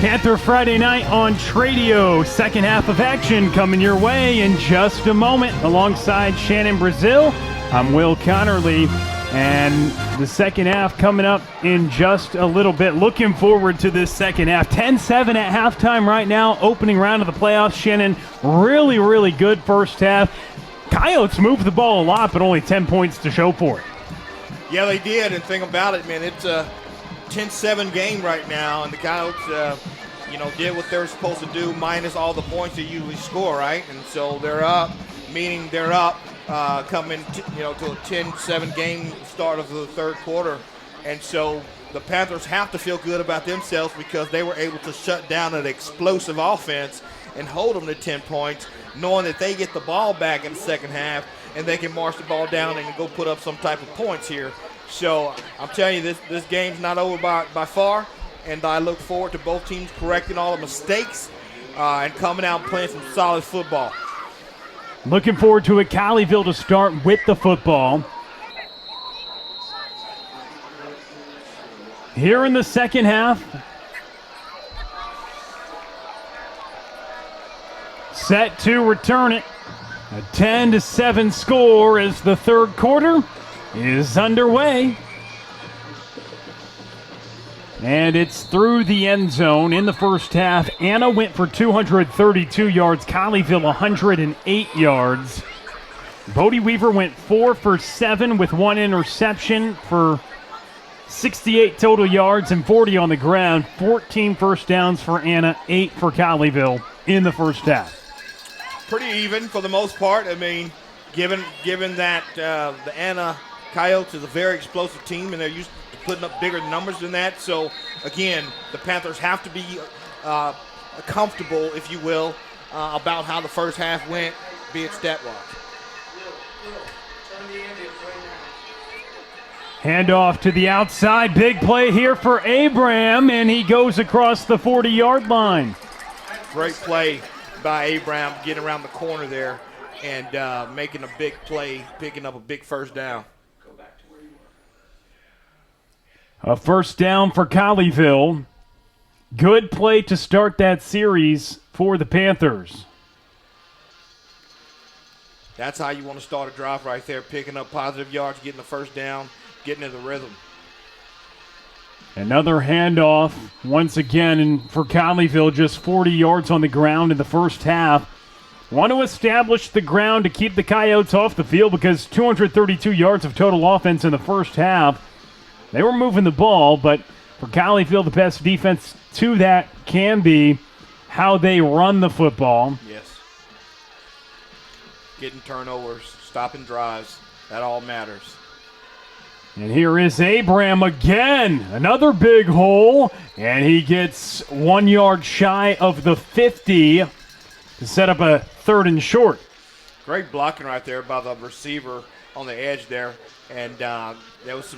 Panther Friday night on Tradio. Second half of action coming your way in just a moment. Alongside Shannon Brazil, I'm Will Connerly. And the second half coming up in just a little bit. Looking forward to this second half. 10-7 at halftime right now. Opening round of the playoffs. Shannon, really, really good first half. Coyotes moved the ball a lot, but only 10 points to show for it. Yeah, they did. And think about it, man. It's a 10-7 game right now. And the Coyotes, did what they're supposed to do minus all the points they usually score, right? And so they're up, meaning they're up. Coming to a 10-7 game start of the third quarter. And so the Panthers have to feel good about themselves because they were able to shut down an explosive offense and hold them to 10 points, knowing that they get the ball back in the second half and they can march the ball down and go put up some type of points here. So I'm telling you, this game's not over by far, and I look forward to both teams correcting all the mistakes and coming out and playing some solid football. Looking forward to it. Colleyville to start with the football. Here in the second half. Set to return it. A 10-7 score as the third quarter is underway. And it's through the end zone in the first half. Anna went for 232 yards. Colleyville 108 yards. Bodie Weaver went 4 for 7 with 1 interception for 68 total yards and 40 on the ground. 14 first downs for Anna, 8 for Colleyville in the first half. Pretty even for the most part. I mean, given that the Anna Coyotes is a very explosive team and they're used to putting up bigger numbers than that. So, again, the Panthers have to be comfortable, if you will, about how the first half went, be it stat-wise. Handoff to the outside. Big play here for Abram, and he goes across the 40-yard line. Great play by Abram, getting around the corner there and making a big play, picking up a big first down. A first down for Colleyville. Good play to start that series for the Panthers. That's how you want to start a drive right there, picking up positive yards, getting the first down, getting in the rhythm. Another handoff once again, and for Colleyville, just 40 yards on the ground in the first half. Want to establish the ground to keep the Coyotes off the field because 232 yards of total offense in the first half. They were moving the ball, but for Colleyville, the best defense to that can be how they run the football. Yes. Getting turnovers, stopping drives, that all matters. And here is Abram again. Another big hole, and he gets 1 yard shy of the 50 to set up a third and short. Great blocking right there by the receiver on the edge there, and there was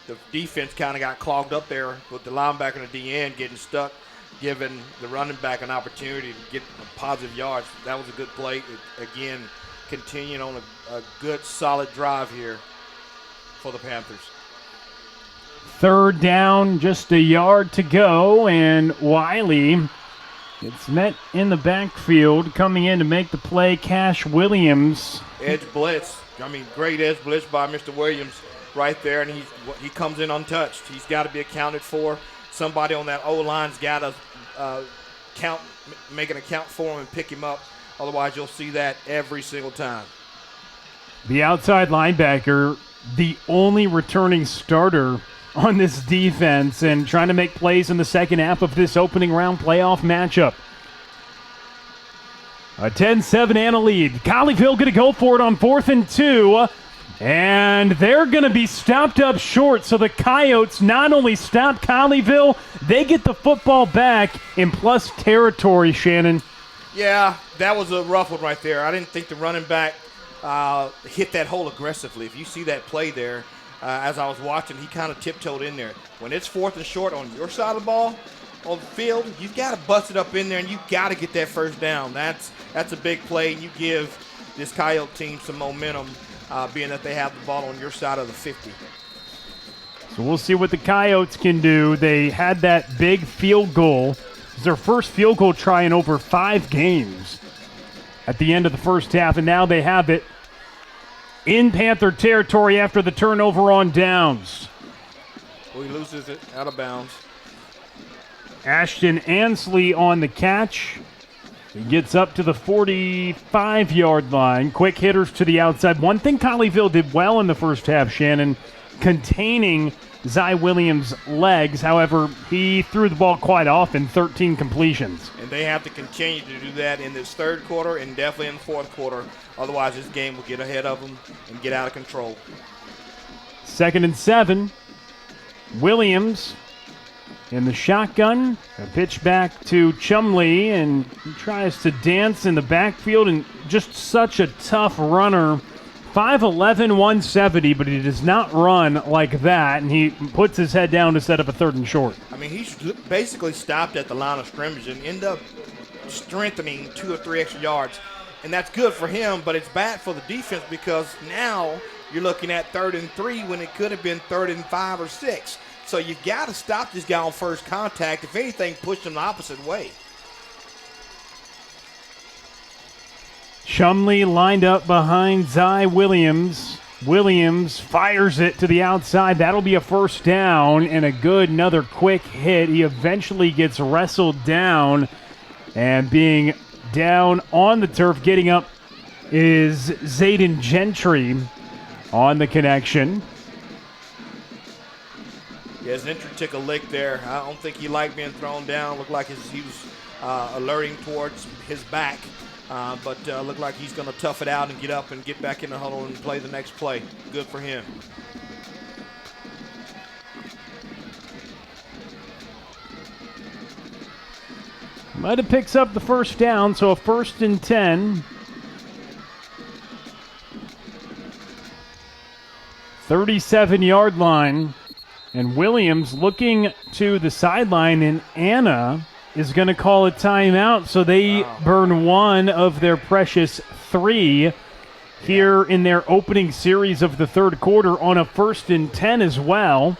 the defense kind of got clogged up there with the linebacker and the DN getting stuck, giving the running back an opportunity to get positive yards. That was a good play. Again, continuing on a good, solid drive here for the Panthers. Third down, just a yard to go, and Wiley gets met in the backfield. Coming in to make the play, Cash Williams. Edge blitz. Great edge blitz by Mr. Williams right there, and he comes in untouched. He's got to be accounted for. Somebody on that O-line's got to make an account for him and pick him up. Otherwise, you'll see that every single time. The outside linebacker, the only returning starter on this defense and trying to make plays in the second half of this opening round playoff matchup. A 10-7 Anna lead. Colleyville going to go for it on 4th and 2. And they're going to be stopped up short. So the Coyotes not only stop Colleyville, they get the football back in plus territory, Shannon. Yeah, that was a rough one right there. I didn't think the running back hit that hole aggressively. If you see that play there, as I was watching, he kind of tiptoed in there. When it's 4th and short on your side of the ball, on the field, you've got to bust it up in there, and you've got to get that first down. That's a big play, and you give this Coyote team some momentum, being that they have the ball on your side of the 50. So we'll see what the Coyotes can do. They had that big field goal It's their first field goal try in over 5 games at the end of the first half, and now they have it in Panther territory after the turnover on downs. Well, he loses it out of bounds. Ashton Ansley on the catch. He gets up to the 45-yard line. Quick hitters to the outside. One thing Colleyville did well in the first half, Shannon, containing Zy Williams' legs. However, he threw the ball quite often, 13 completions. And they have to continue to do that in this third quarter and definitely in the fourth quarter. Otherwise, this game will get ahead of them and get out of control. 2nd and 7. Williams in the shotgun. A pitch back to Chumley, and he tries to dance in the backfield, and just such a tough runner. 5'11", 170, but he does not run like that, and he puts his head down to set up a 3rd and short. I mean, he's basically stopped at the line of scrimmage and end up strengthening 2 or 3 extra yards. And that's good for him, but it's bad for the defense because now you're looking at 3rd and 3 when it could have been 3rd and 5 or 6. So you've got to stop this guy on first contact. If anything, push him the opposite way. Chumley lined up behind Zy Williams. Williams fires it to the outside. That'll be a 1st down and another quick hit. He eventually gets wrestled down, and being down on the turf, getting up is Zayden Gentry on the connection. Yeah, Gentry took a lick there. I don't think he liked being thrown down. Looked like he was alerting towards his back. But looked like he's going to tough it out and get up and get back in the huddle and play the next play. Good for him. Might have picks up the 1st down, so a 1st and 10. 37-yard line. And Williams looking to the sideline, and Anna is going to call a timeout, so they burn one of their precious 3 here in their opening series of the third quarter on a 1st and 10 as well.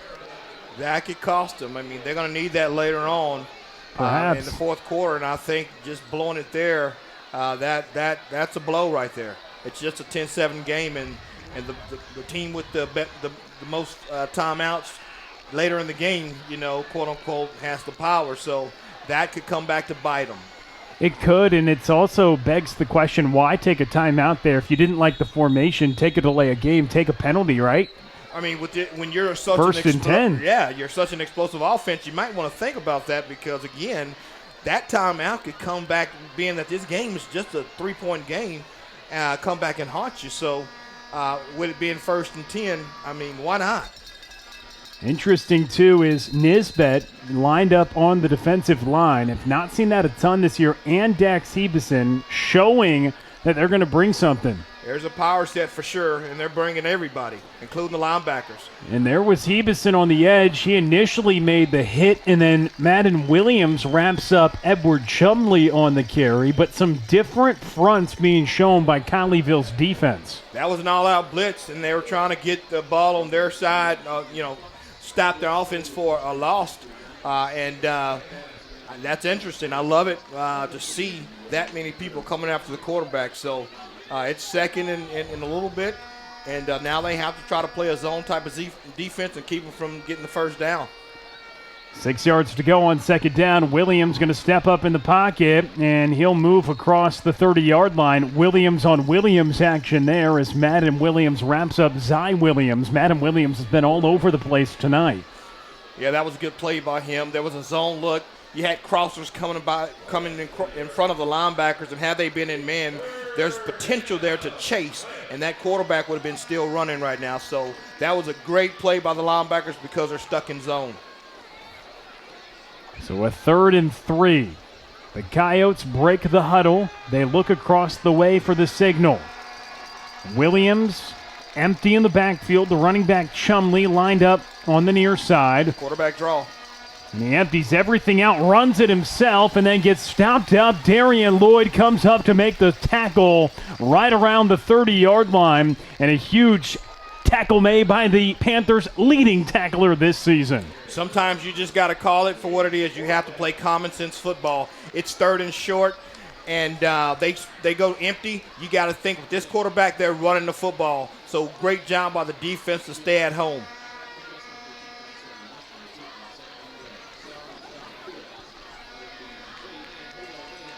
That could cost them. I mean, they're going to need that later on in the fourth quarter, and I think just blowing it there, that's a blow right there. It's just a 10-7 game, and the team with the most timeouts later in the game, quote-unquote, has the power. So that could come back to bite them. It could, and it also begs the question, why take a timeout there? If you didn't like the formation, take a delay of game, take a penalty, right? I mean, when you're such 1st and 10. Yeah, you're such an explosive offense, you might want to think about that because, again, that timeout could come back, being that this game is just a 3-point game, come back and haunt you. So with it being 1st and 10, I mean, why not? Interesting, too, is Nisbet lined up on the defensive line. Have not seen that a ton this year. And Dax Hebeson showing that they're going to bring something. There's a power set for sure, and they're bringing everybody, including the linebackers. And there was Hebeson on the edge. He initially made the hit, and then Madden Williams wraps up Edward Chumley on the carry, but some different fronts being shown by Colleyville's defense. That was an all-out blitz, and they were trying to get the ball on their side, stop their offense for a loss. And that's interesting. I love it to see that many people coming after the quarterback. So it's 2nd in a little bit, and now they have to try to play a zone type of defense and keep them from getting the 1st down. 6 yards to go on 2nd down. Williams going to step up in the pocket, and he'll move across the 30-yard line. Williams on Williams action there as Madden Williams wraps up Zy Williams. Madden Williams has been all over the place tonight. Yeah, that was a good play by him. There was a zone look. You had crossers coming in front of the linebackers, and had they been in man, there's potential there to chase, and that quarterback would have been still running right now. So that was a great play by the linebackers because they're stuck in zone. So a 3rd and 3. The Coyotes break the huddle. They look across the way for the signal. Williams empty in the backfield. The running back Chumley lined up on the near side. Quarterback draw. And he empties everything out, runs it himself, and then gets stopped up. Darian Lloyd comes up to make the tackle right around the 30-yard line. And a huge tackle made by the Panthers' leading tackler this season. Sometimes you just got to call it for what it is. You have to play common sense football. It's 3rd and short, and they go empty. You got to think with this quarterback, they're running the football. So great job by the defense to stay at home.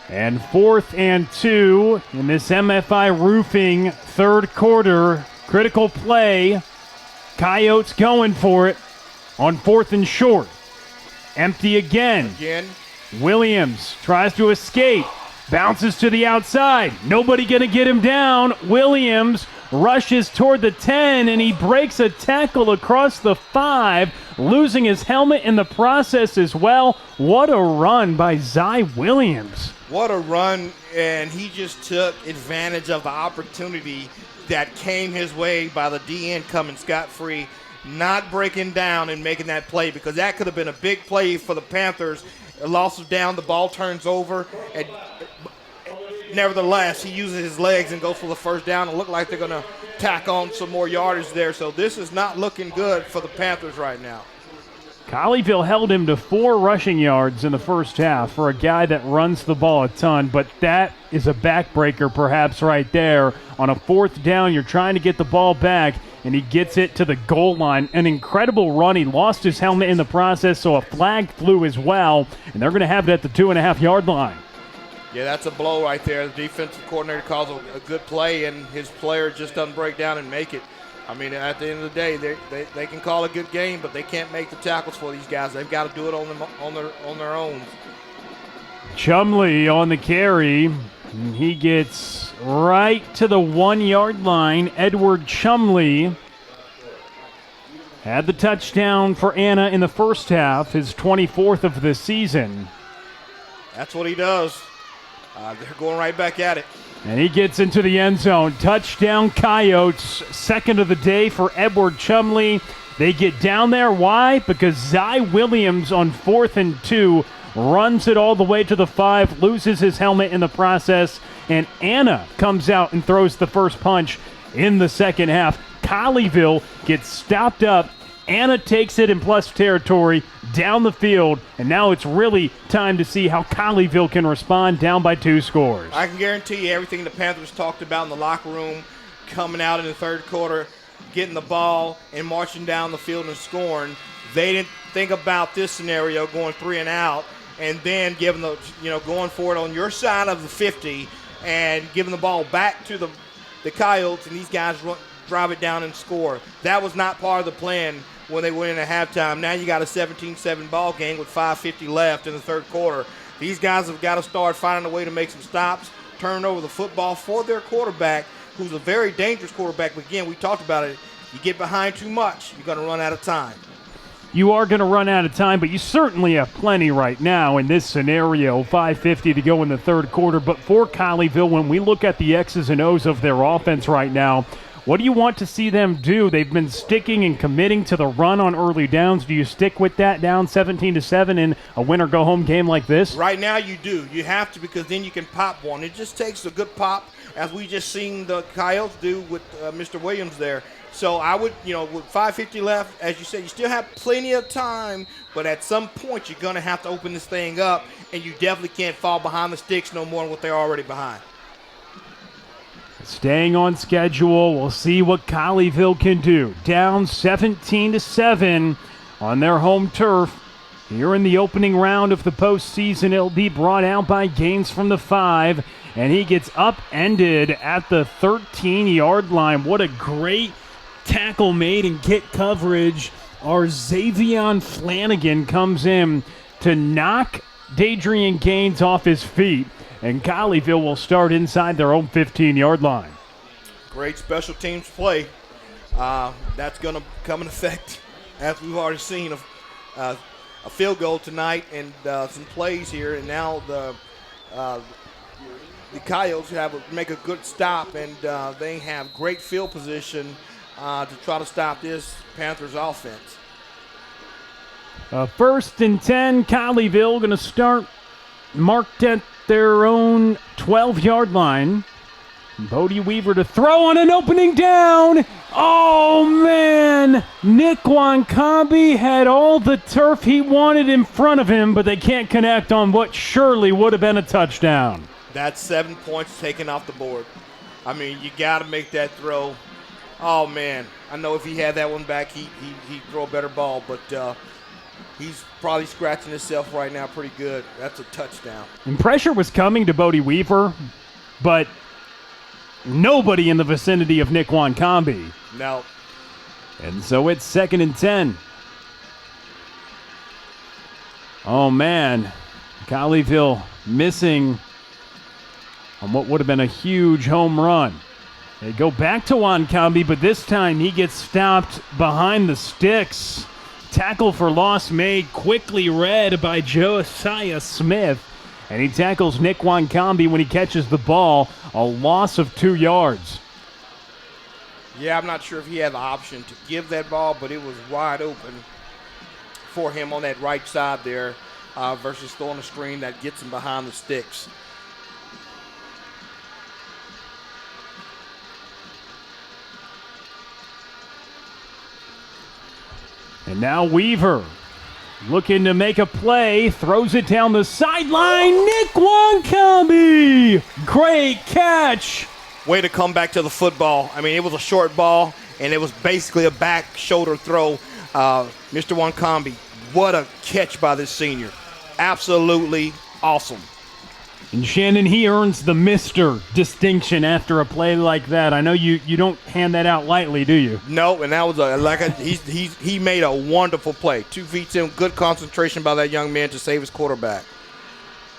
And 4th and 2 in this MFI Roofing 3rd quarter. Critical play. Coyotes going for it on 4th and short. Empty again. Williams tries to escape. Bounces to the outside. Nobody going to get him down. Williams rushes toward the 10, and he breaks a tackle across the 5, losing his helmet in the process as well. What a run by Zy Williams. What a run, and he just took advantage of the opportunity that came his way by the DN coming scot-free, not breaking down and making that play, because that could have been a big play for the Panthers. A loss of down, the ball turns over, and nevertheless, he uses his legs and goes for the first down. It looked like they're going to tack on some more yardage there, so this is not looking good for the Panthers right now. Colleyville held him to 4 rushing yards in the first half for a guy that runs the ball a ton, but that is a backbreaker perhaps right there. On a 4th down, you're trying to get the ball back, and he gets it to the goal line. An incredible run. He lost his helmet in the process, so a flag flew as well, and they're going to have it at the 2.5-yard line. Yeah, that's a blow right there. The defensive coordinator calls a good play, and his player just doesn't break down and make it. I mean, at the end of the day, they can call a good game, but they can't make the tackles for these guys. They've got to do it on their own. Chumley on the carry. And he gets right to the 1-yard line. Edward Chumley had the touchdown for Anna in the first half, his 24th of the season. That's what he does. They're going right back at it. And he gets into the end zone. Touchdown Coyotes. 2nd of the day for Edward Chumley. They get down there. Why? Because Zy Williams on 4th and 2 runs it all the way to the 5, loses his helmet in the process, and Anna comes out and throws the first punch in the second half. Colleyville gets stopped up. Anna takes it in plus territory down the field, and now it's really time to see how Colleyville can respond down by 2 scores. I can guarantee you everything the Panthers talked about in the locker room, coming out in the 3rd quarter, getting the ball and marching down the field and scoring. They didn't think about this scenario, going 3 and out, and then giving going for it on your side of the 50 and giving the ball back to the Coyotes, and these guys drive it down and score. That was not part of the plan when they went in at halftime. Now you got a 17-7 ball game with 5:50 left in the 3rd quarter. These guys have got to start finding a way to make some stops, turn over the football for their quarterback, who's a very dangerous quarterback. But again, we talked about it. You get behind too much, you're going to run out of time. You are going to run out of time, but you certainly have plenty right now in this scenario. 5:50 to go in the 3rd quarter. But for Colleyville, when we look at the X's and O's of their offense right now, what do you want to see them do? They've been sticking and committing to the run on early downs. Do you stick with that down 17-7 in a win-or-go-home game like this? Right now you do. You have to, because then you can pop one. It just takes a good pop, as we just seen the Coyotes do with Mr. Williams there. So I would, with 5:50 left, as you said, you still have plenty of time, but at some point you're going to have to open this thing up, and you definitely can't fall behind the sticks no more than what they're already behind. Staying on schedule, we'll see what Colleyville can do. Down 17-7 on their home turf. Here in the opening round of the postseason, it'll be brought out by Gaines from the 5, and he gets upended at the 13-yard line. What a great tackle made and get coverage. Our Xavion Flanagan comes in to knock Dadrian Gaines off his feet, and Colleyville will start inside their own 15-yard line. Great special teams play. That's going to come in effect, as we've already seen, a field goal tonight and some plays here. And now the Coyotes make a good stop, and they have great field position to try to stop this Panthers offense. 1st and 10, Colleyville going to start marked at their own 12-yard line. Bodie Weaver to throw on an opening down. Oh, man. Nick Wankambi had all the turf he wanted in front of him, but they can't connect on what surely would have been a touchdown. That's 7 points taken off the board. I mean, you got to make that throw. Oh, man. I know if he had that one back, he'd throw a better ball, but he's probably scratching himself right now pretty good. That's a touchdown. And pressure was coming to Bodie Weaver, but nobody in the vicinity of Nick Wankambi. No. And so it's 2nd and 10. Oh, man. Colleyville missing on what would have been a huge home run. They go back to Wankambi, but this time he gets stopped behind the sticks. Tackle for loss made, quickly read by Josiah Smith. And he tackles Nick Wankambi when he catches the ball, a loss of 2 yards. Yeah, I'm not sure if he had the option to give that ball, but it was wide open for him on that right side there versus throwing a screen that gets him behind the sticks. And now Weaver looking to make a play, throws it down the sideline. Nick Wankambi! Great catch! Way to come back to the football. I mean, it was a short ball, and it was basically a back shoulder throw. Mr. Wankambi, what a catch by this senior. Absolutely awesome. And Shannon, he earns the Mr. distinction after a play like that. I know you don't hand that out lightly, do you? No, and that was he made a wonderful play. 2 feet in, good concentration by that young man to save his quarterback.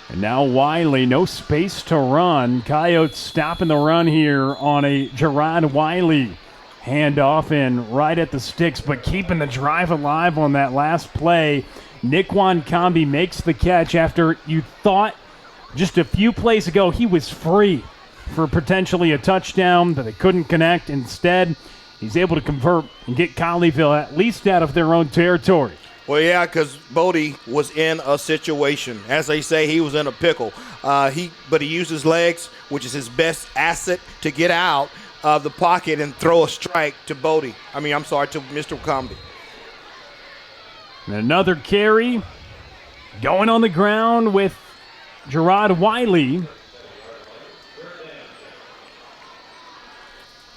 And now Wiley, no space to run. Coyotes stopping the run here on a Gerard Wiley handoff and right at the sticks, but keeping the drive alive on that last play. Nick Wankambi makes the catch after you thought just a few plays ago he was free for potentially a touchdown, but they couldn't connect. Instead, he's able to convert and get Colleyville at least out of their own territory. Well, yeah, because Bodie was in a situation. As they say, he was in a pickle. But he used his legs, which is his best asset, to get out of the pocket and throw a strike to Bodie. to Mr. Wankambi. And another carry going on the ground with Gerard Wiley.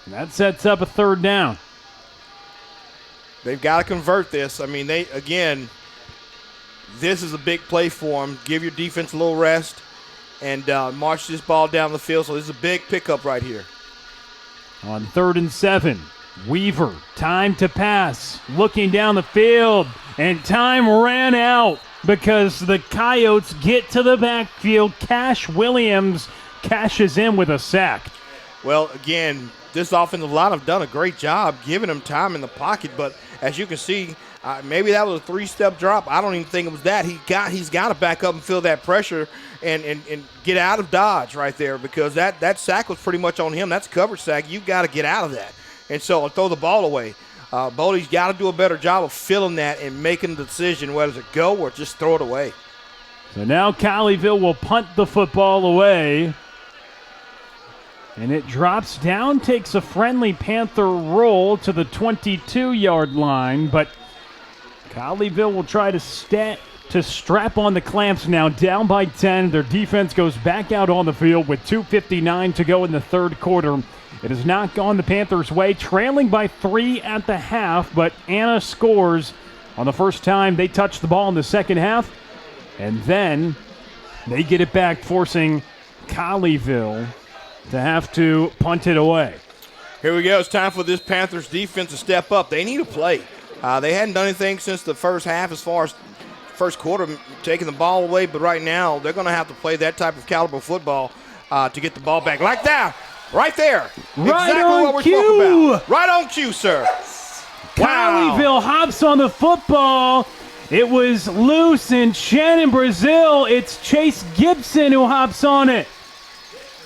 And that sets up a 3rd down. They've got to convert this. I mean, this is a big play for them. Give your defense a little rest and march this ball down the field. So this is a big pickup right here. On 3rd and 7, Weaver, time to pass, looking down the field, and time ran out because the Coyotes get to the backfield. Cash Williams cashes in with a sack. Well, again, this offensive line have done a great job giving him time in the pocket, but as you can see, maybe that was a 3-step drop. I don't even think it was that. He's got to back up and feel that pressure and get out of dodge right there, because that sack was pretty much on him. That's a coverage sack. You've got to get out of that. And so throw the ball away. Bodie's got to do a better job of feeling that and making the decision whether to go or just throw it away. So now Colleyville will punt the football away. And it drops down, takes a friendly Panther roll to the 22-yard line, but Colleyville will try to strap on the clamps now, down by 10. Their defense goes back out on the field with 2:59 to go in the 3rd quarter. It has not gone the Panthers' way, trailing by 3 at the half, but Anna scores on the first time they touch the ball in the second half, and then they get it back, forcing Colleyville to have to punt it away. Here we go. It's time for this Panthers defense to step up. They need a play. They hadn't done anything since the first half as far as first quarter taking the ball away, but right now they're going to have to play that type of caliber football to get the ball back. Like that. Right there. Right exactly on what we're cue. talking about. Right on cue, sir. Colleyville hops on the football. It was loose in Shannon, Brazil. It's Chase Gibson who hops on it.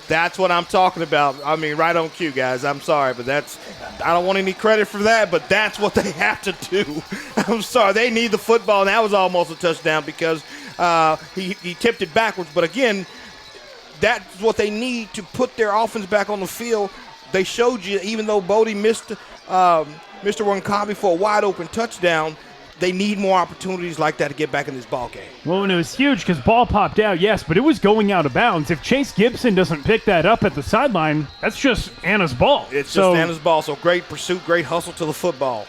That's what I'm talking about. I mean, right on cue, guys. I'm sorry, but I don't want any credit for that, but that's what they have to do. I'm sorry. They need the football, and that was almost a touchdown because he tipped it backwards. But again, that's what they need to put their offense back on the field. They showed you, even though Bodie missed Mr. Wankabi for a wide-open touchdown, they need more opportunities like that to get back in this ball game. Well, and it was huge because ball popped out, yes, but it was going out of bounds. If Chase Gibson doesn't pick that up at the sideline, that's just Anna's ball. It's just Anna's ball, so great pursuit, great hustle to the football.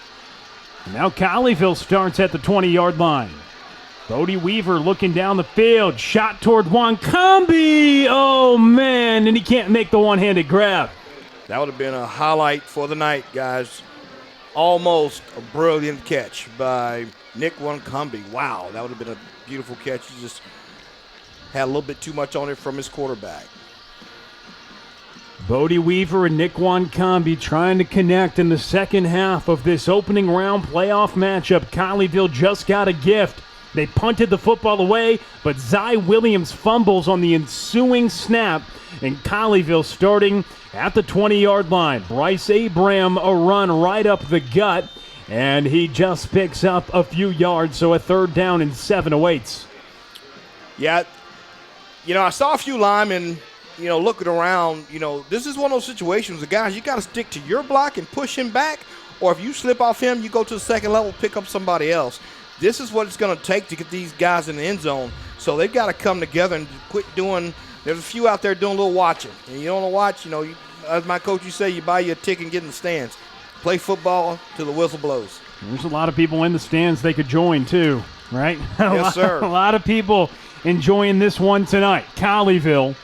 Now Colleyville starts at the 20-yard line. Bodie Weaver looking down the field, shot toward Wankabi. Oh, man, and he can't make the one-handed grab. That would have been a highlight for the night, guys. Almost a brilliant catch by Nick Wankabi. Wow, that would have been a beautiful catch. He just had a little bit too much on it from his quarterback. Bodie Weaver and Nick Wankabi trying to connect in the second half of this opening round playoff matchup. Colleyville just got a gift. They punted the football away, but Zy Williams fumbles on the ensuing snap, and Colleyville starting at the 20-yard line. Bryce Abraham a run right up the gut, and he just picks up a few yards, so a 3rd down and 7 awaits. Yeah, I saw a few linemen, looking around. This is one of those situations, the guys, you got to stick to your block and push him back, or if you slip off him, you go to the second level, pick up somebody else. This is what it's going to take to get these guys in the end zone. So they've got to come together and quit doing – there's a few out there doing a little watching. And you don't want to watch, as my coach used to say, you buy you a ticket and get in the stands. Play football till the whistle blows. There's a lot of people in the stands they could join too, right? Yes, sir. A lot of people enjoying this one tonight. Colleyville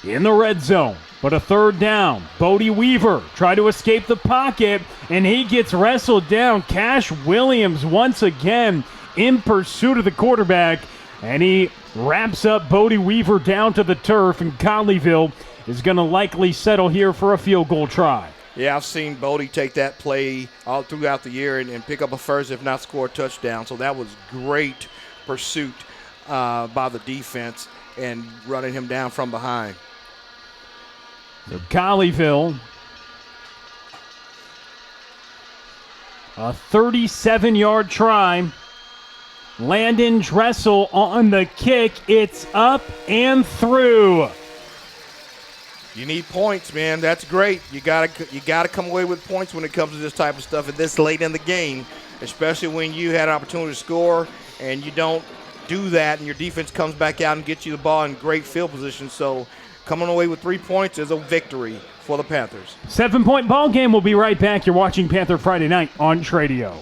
in the red zone, but a 3rd down. Bodie Weaver tried to escape the pocket, and he gets wrestled down. Cash Williams once again in pursuit of the quarterback, and he wraps up Bodie Weaver down to the turf, and Colleyville is going to likely settle here for a field goal try. Yeah, I've seen Bodie take that play all throughout the year and pick up a first, if not score a touchdown. So that was great pursuit by the defense and running him down from behind. So Colleyville, a 37-yard try. Landon Dressel on the kick. It's up and through. You need points, man. That's great. You gotta come away with points when it comes to this type of stuff at this late in the game, especially when you had an opportunity to score and you don't do that, and your defense comes back out and gets you the ball in great field position. So coming away with 3 points is a victory for the Panthers. 7-point ball game. We'll be right back. You're watching Panther Friday Night on Tradio.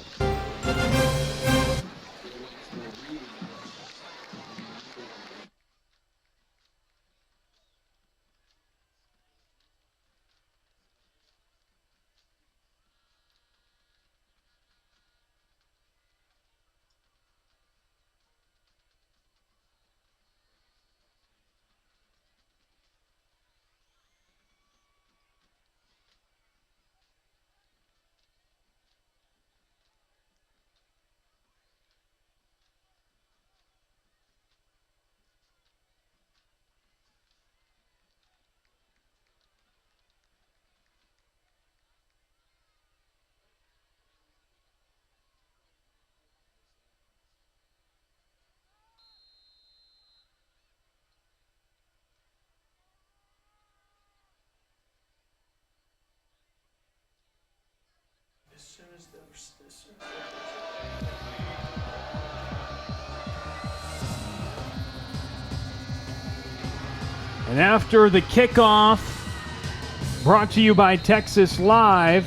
And after the kickoff, brought to you by Texas Live,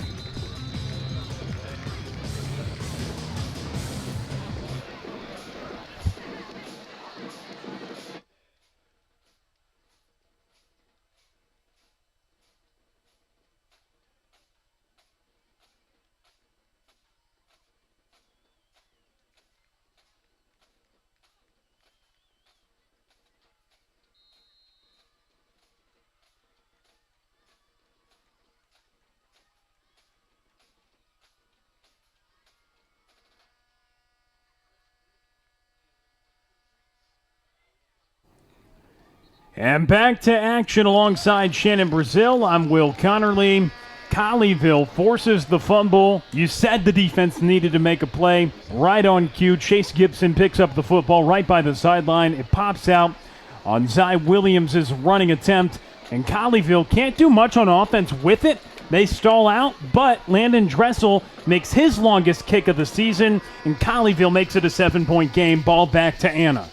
and back to action alongside Shannon Brazil. I'm Will Connerly. Colleyville forces the fumble. You said the defense needed to make a play. Right on cue, Chase Gibson picks up the football right by the sideline. It pops out on Zy Williams' running attempt, and Colleyville can't do much on offense with it. They stall out, but Landon Dressel makes his longest kick of the season, and Colleyville makes it a 7-point game. Ball back to Anna.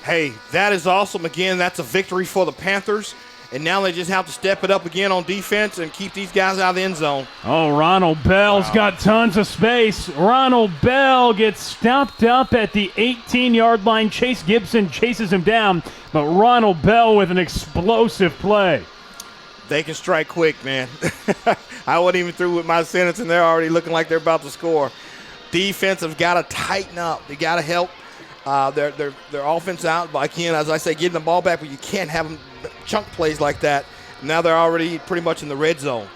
Hey, that is awesome. Again, that's a victory for the Panthers. And now they just have to step it up again on defense and keep these guys out of the end zone. Oh, Ronald Bell's got tons of space. Ronald Bell gets stopped up at the 18-yard line. Chase Gibson chases him down, but Ronald Bell with an explosive play. They can strike quick, man. I wasn't even through with my sentence, and they're already looking like they're about to score. Defense have got to tighten up. They got to help their offense out. But again, as I say, getting the ball back, but you can't have them chunk plays like that. Now they're already pretty much in the red zone.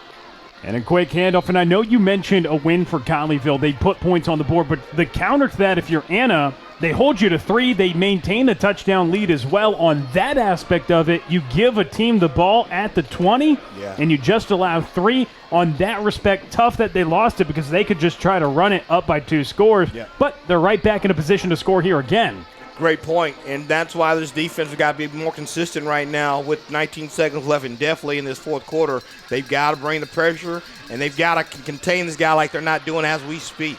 And a quick handoff, and I know you mentioned a win for Colleyville. They put points on the board, but the counter to that, if you're Anna, they hold you to 3. They maintain the touchdown lead as well. On that aspect of it, you give a team the ball at the 20, and you just allow 3. On that respect, tough that they lost it because they could just try to run it up by 2 scores, but they're right back in a position to score here again. Great point, and that's why this defense has got to be more consistent right now with 19 seconds left, and definitely in this fourth quarter. They've got to bring the pressure, and they've got to contain this guy like they're not doing as we speak.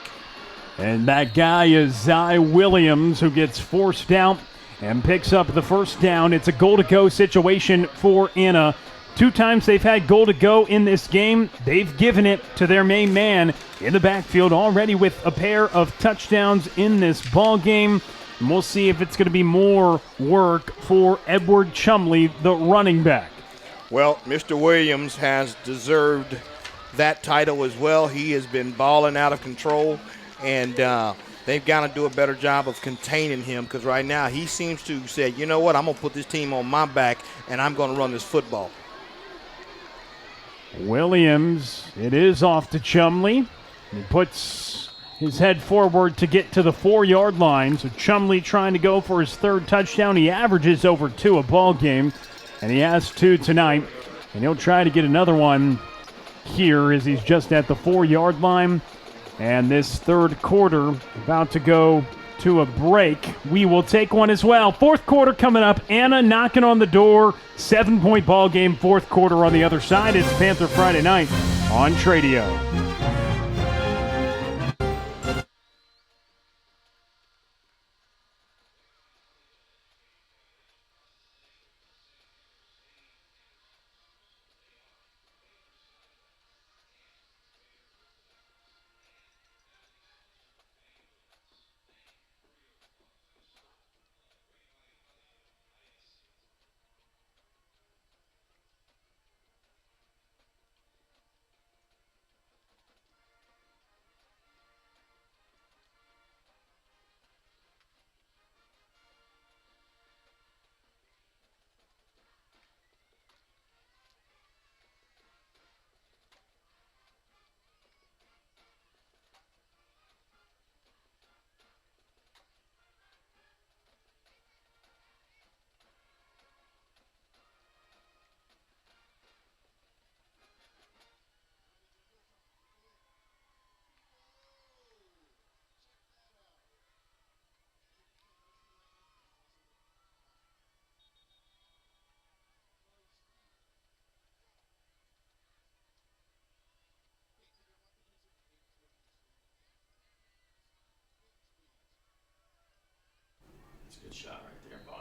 And that guy is Zy Williams, who gets forced out and picks up the first down. It's a goal-to-go situation for Anna. 2 times they've had goal-to-go in this game. They've given it to their main man in the backfield already with a pair of touchdowns in this ball game. And we'll see if it's going to be more work for Edward Chumley, the running back. Well, Mr. Williams has deserved that title as well. He has been balling out of control, and they've got to do a better job of containing him because right now he seems to say, you know what, I'm going to put this team on my back, and I'm going to run this football. Williams, it is off to Chumley. He puts his head forward to get to the 4-yard line. So Chumley trying to go for his 3rd touchdown. He averages over 2 a ball game, and he has 2 tonight. And he'll try to get another one here as he's just at the 4-yard line. And this third quarter about to go to a break. We will take one as well. Fourth quarter coming up. Anna knocking on the door. 7-point ball game. Fourth quarter on the other side. It's Panther Friday night on Tradio.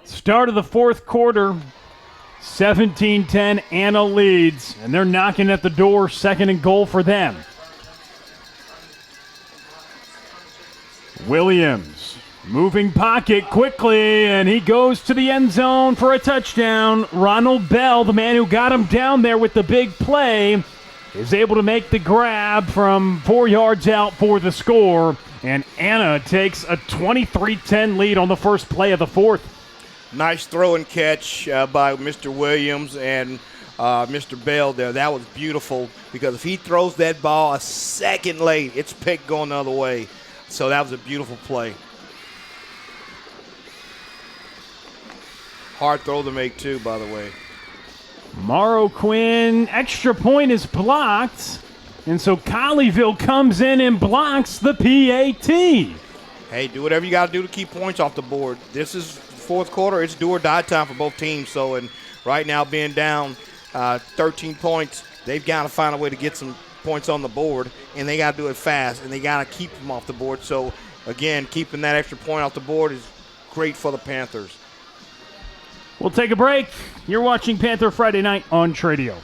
Start of the fourth quarter, 17-10, Anna leads, and they're knocking at the door, 2nd and goal for them. Williams, moving pocket quickly, and he goes to the end zone for a touchdown. Ronald Bell, the man who got him down there with the big play, is able to make the grab from 4 yards out for the score, and Anna takes a 23-10 lead on the first play of the fourth. Nice throw and catch by Mr. Williams and Mr. Bell there. That was beautiful because if he throws that ball a second late, it's picked going the other way. So that was a beautiful play. Hard throw to make too, by the way. Morrow Quinn, extra point is blocked. And so Colleyville comes in and blocks the PAT. Hey, do whatever you got to do to keep points off the board. This is fourth quarter, it's do or die time for both teams. So, and right now being down 13 points, they've got to find a way to get some points on the board, and they got to do it fast, and they got to keep them off the board. So, again, keeping that extra point off the board is great for the Panthers. We'll take a break. You're watching Panther Friday Night on Tradio.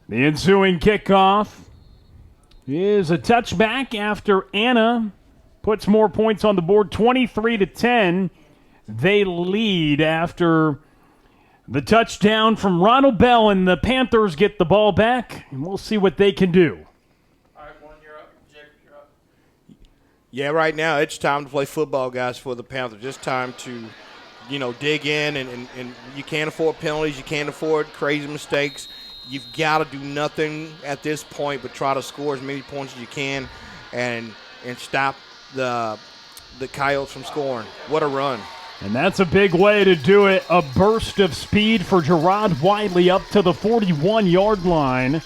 The ensuing kickoff is a touchback after Anna puts more points on the board, 23-10. They lead after the touchdown from Ronald Bell, and the Panthers get the ball back, and we'll see what they can do. All right, one, you're up. Jake, you're up. Yeah, right now it's time to play football, guys, for the Panthers. It's time to, dig in, and you can't afford penalties. You can't afford crazy mistakes. You've got to do nothing at this point but try to score as many points as you can and stop the Coyotes from scoring. What a run. And that's a big way to do it. A burst of speed for Gerard Wiley up to the 41-yard line.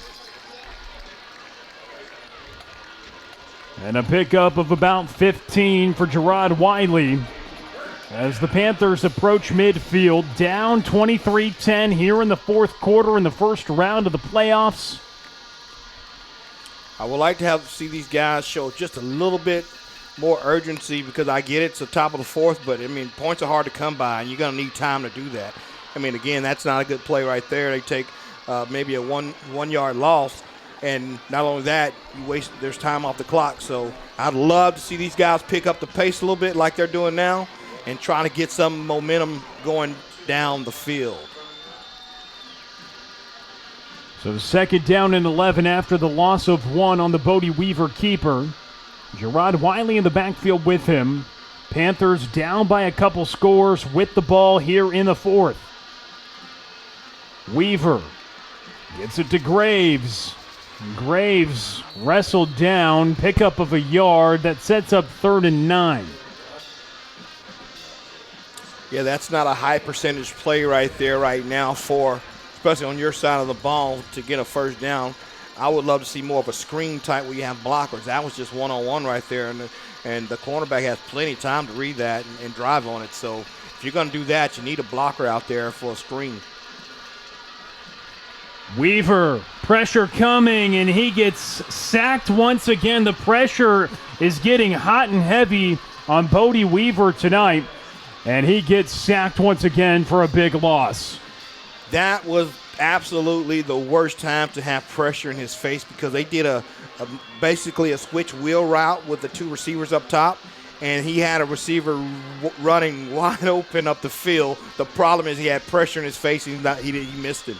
And a pickup of about 15 for Gerard Wiley as the Panthers approach midfield, down 23-10 here in the fourth quarter in the first round of the playoffs. I would like to see these guys show just a little bit more urgency, because I get it's the top of the fourth, but, points are hard to come by, and you're going to need time to do that. Again, that's not a good play right there. They take maybe a one-yard loss, and not only that, there's time off the clock. So I'd love to see these guys pick up the pace a little bit like they're doing now and trying to get some momentum going down the field. So second down and 11 after the loss of one on the Bodie Weaver keeper. Gerard Wiley in the backfield with him. Panthers down by a couple scores with the ball here in the fourth. Weaver gets it to Graves. Graves wrestled down, pickup of a yard that sets up 3rd and 9. Yeah, that's not a high percentage play right there right now especially on your side of the ball, to get a first down. I would love to see more of a screen type where you have blockers. That was just one-on-one right there, and the cornerback has plenty of time to read that and drive on it. So if you're going to do that, you need a blocker out there for a screen. Weaver, pressure coming, and he gets sacked once again. The pressure is getting hot and heavy on Bodie Weaver tonight, and he gets sacked once again for a big loss. That was absolutely the worst time to have pressure in his face, because they did basically a switch wheel route with the two receivers up top, and he had a receiver running wide open up the field. The problem is he had pressure in his face, and he missed him.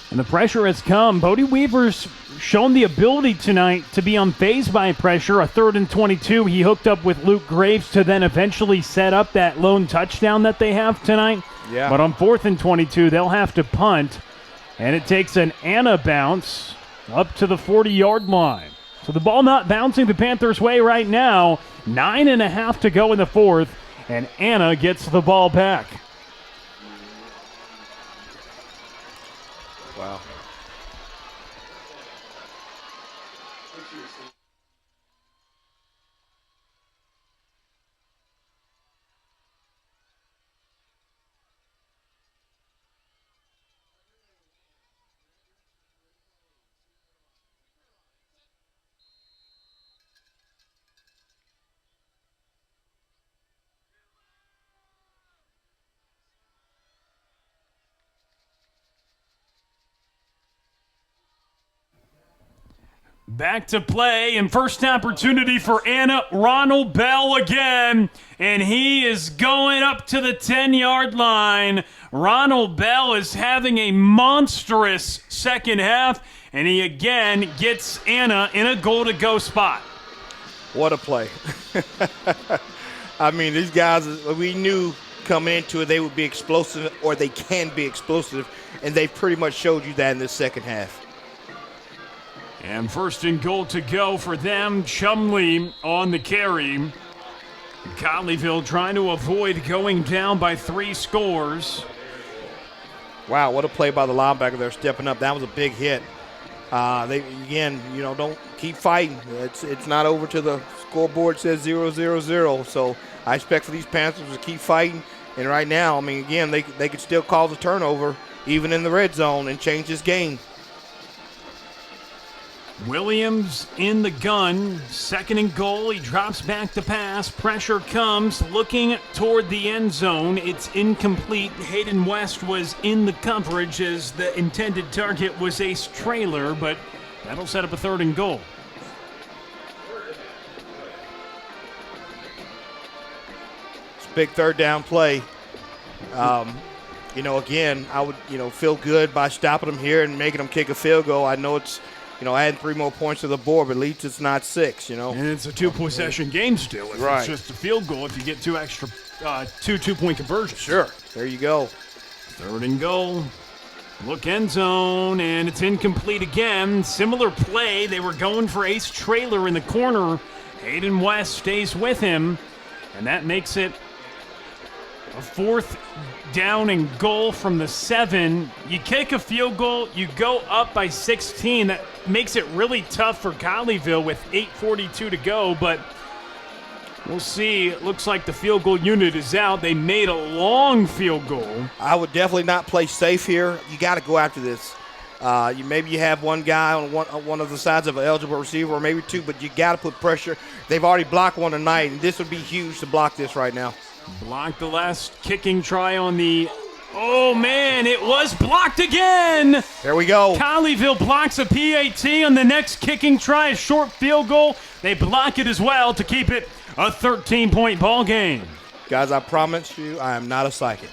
And the pressure has come. Bodie Weaver's shown the ability tonight to be unfazed by pressure. A 3rd and 22, he hooked up with Luke Graves to then eventually set up that lone touchdown that they have tonight. Yeah. But on 4th and 22, they'll have to punt, and it takes an Anna bounce up to the 40-yard line. So the ball not bouncing the Panthers' way right now. 9.5 to go in the fourth, and Anna gets the ball back. Wow. Back to play, and first opportunity for Anna. Ronald Bell again, and he is going up to the 10-yard line. Ronald Bell is having a monstrous second half, and he again gets Anna in a goal-to-go spot. What a play. I mean, these guys, we knew coming into it they would be explosive, or they can be explosive, and they pretty much showed you that in this second half. And first and goal to go for them. Chumley on the carry. Colleyville trying to avoid going down by 3 scores. Wow, what a play by the linebacker there, stepping up. That was a big hit. They again, don't keep fighting. It's not over till the scoreboard says 0-0-0. So I expect for these Panthers to keep fighting. And right now, I mean, again, they could still cause a turnover even in the red zone and change this game. Williams in the gun, second and goal. He drops back to pass. Pressure comes, looking toward the end zone. It's incomplete. Hayden West was in the coverage as the intended target was Ace Trailer, but that'll set up a third and goal. It's a big third down play. Again, I would, feel good by stopping them here and making them kick a field goal. I know it's, adding 3 more points to the board, but at least it's not 6, And it's a 2-possession game still. If right. It's just a field goal if you get 2 extra, 2 2-point conversions. Sure. There you go. Third and goal. Look end zone, and it's incomplete again. Similar play. They were going for Ace Trailer in the corner. Hayden West stays with him, and that makes it a 4th down and goal from the 7. You kick a field goal, you go up by 16. That makes it really tough for Colleyville with 8:42 to go, but we'll see. It looks like the field goal unit is out. They made a long field goal. I would definitely not play safe here. You got to go after this. Maybe you have one guy on one of the sides of an eligible receiver, or maybe 2, but you got to put pressure. They've already blocked one tonight, and this would be huge to block this right now. Blocked the last kicking try on the... Oh, man, it was blocked again. There we go. Colleyville blocks a PAT on the next kicking try, a short field goal. They block it as well to keep it a 13-point ball game. Guys, I promise you, I am not a psychic.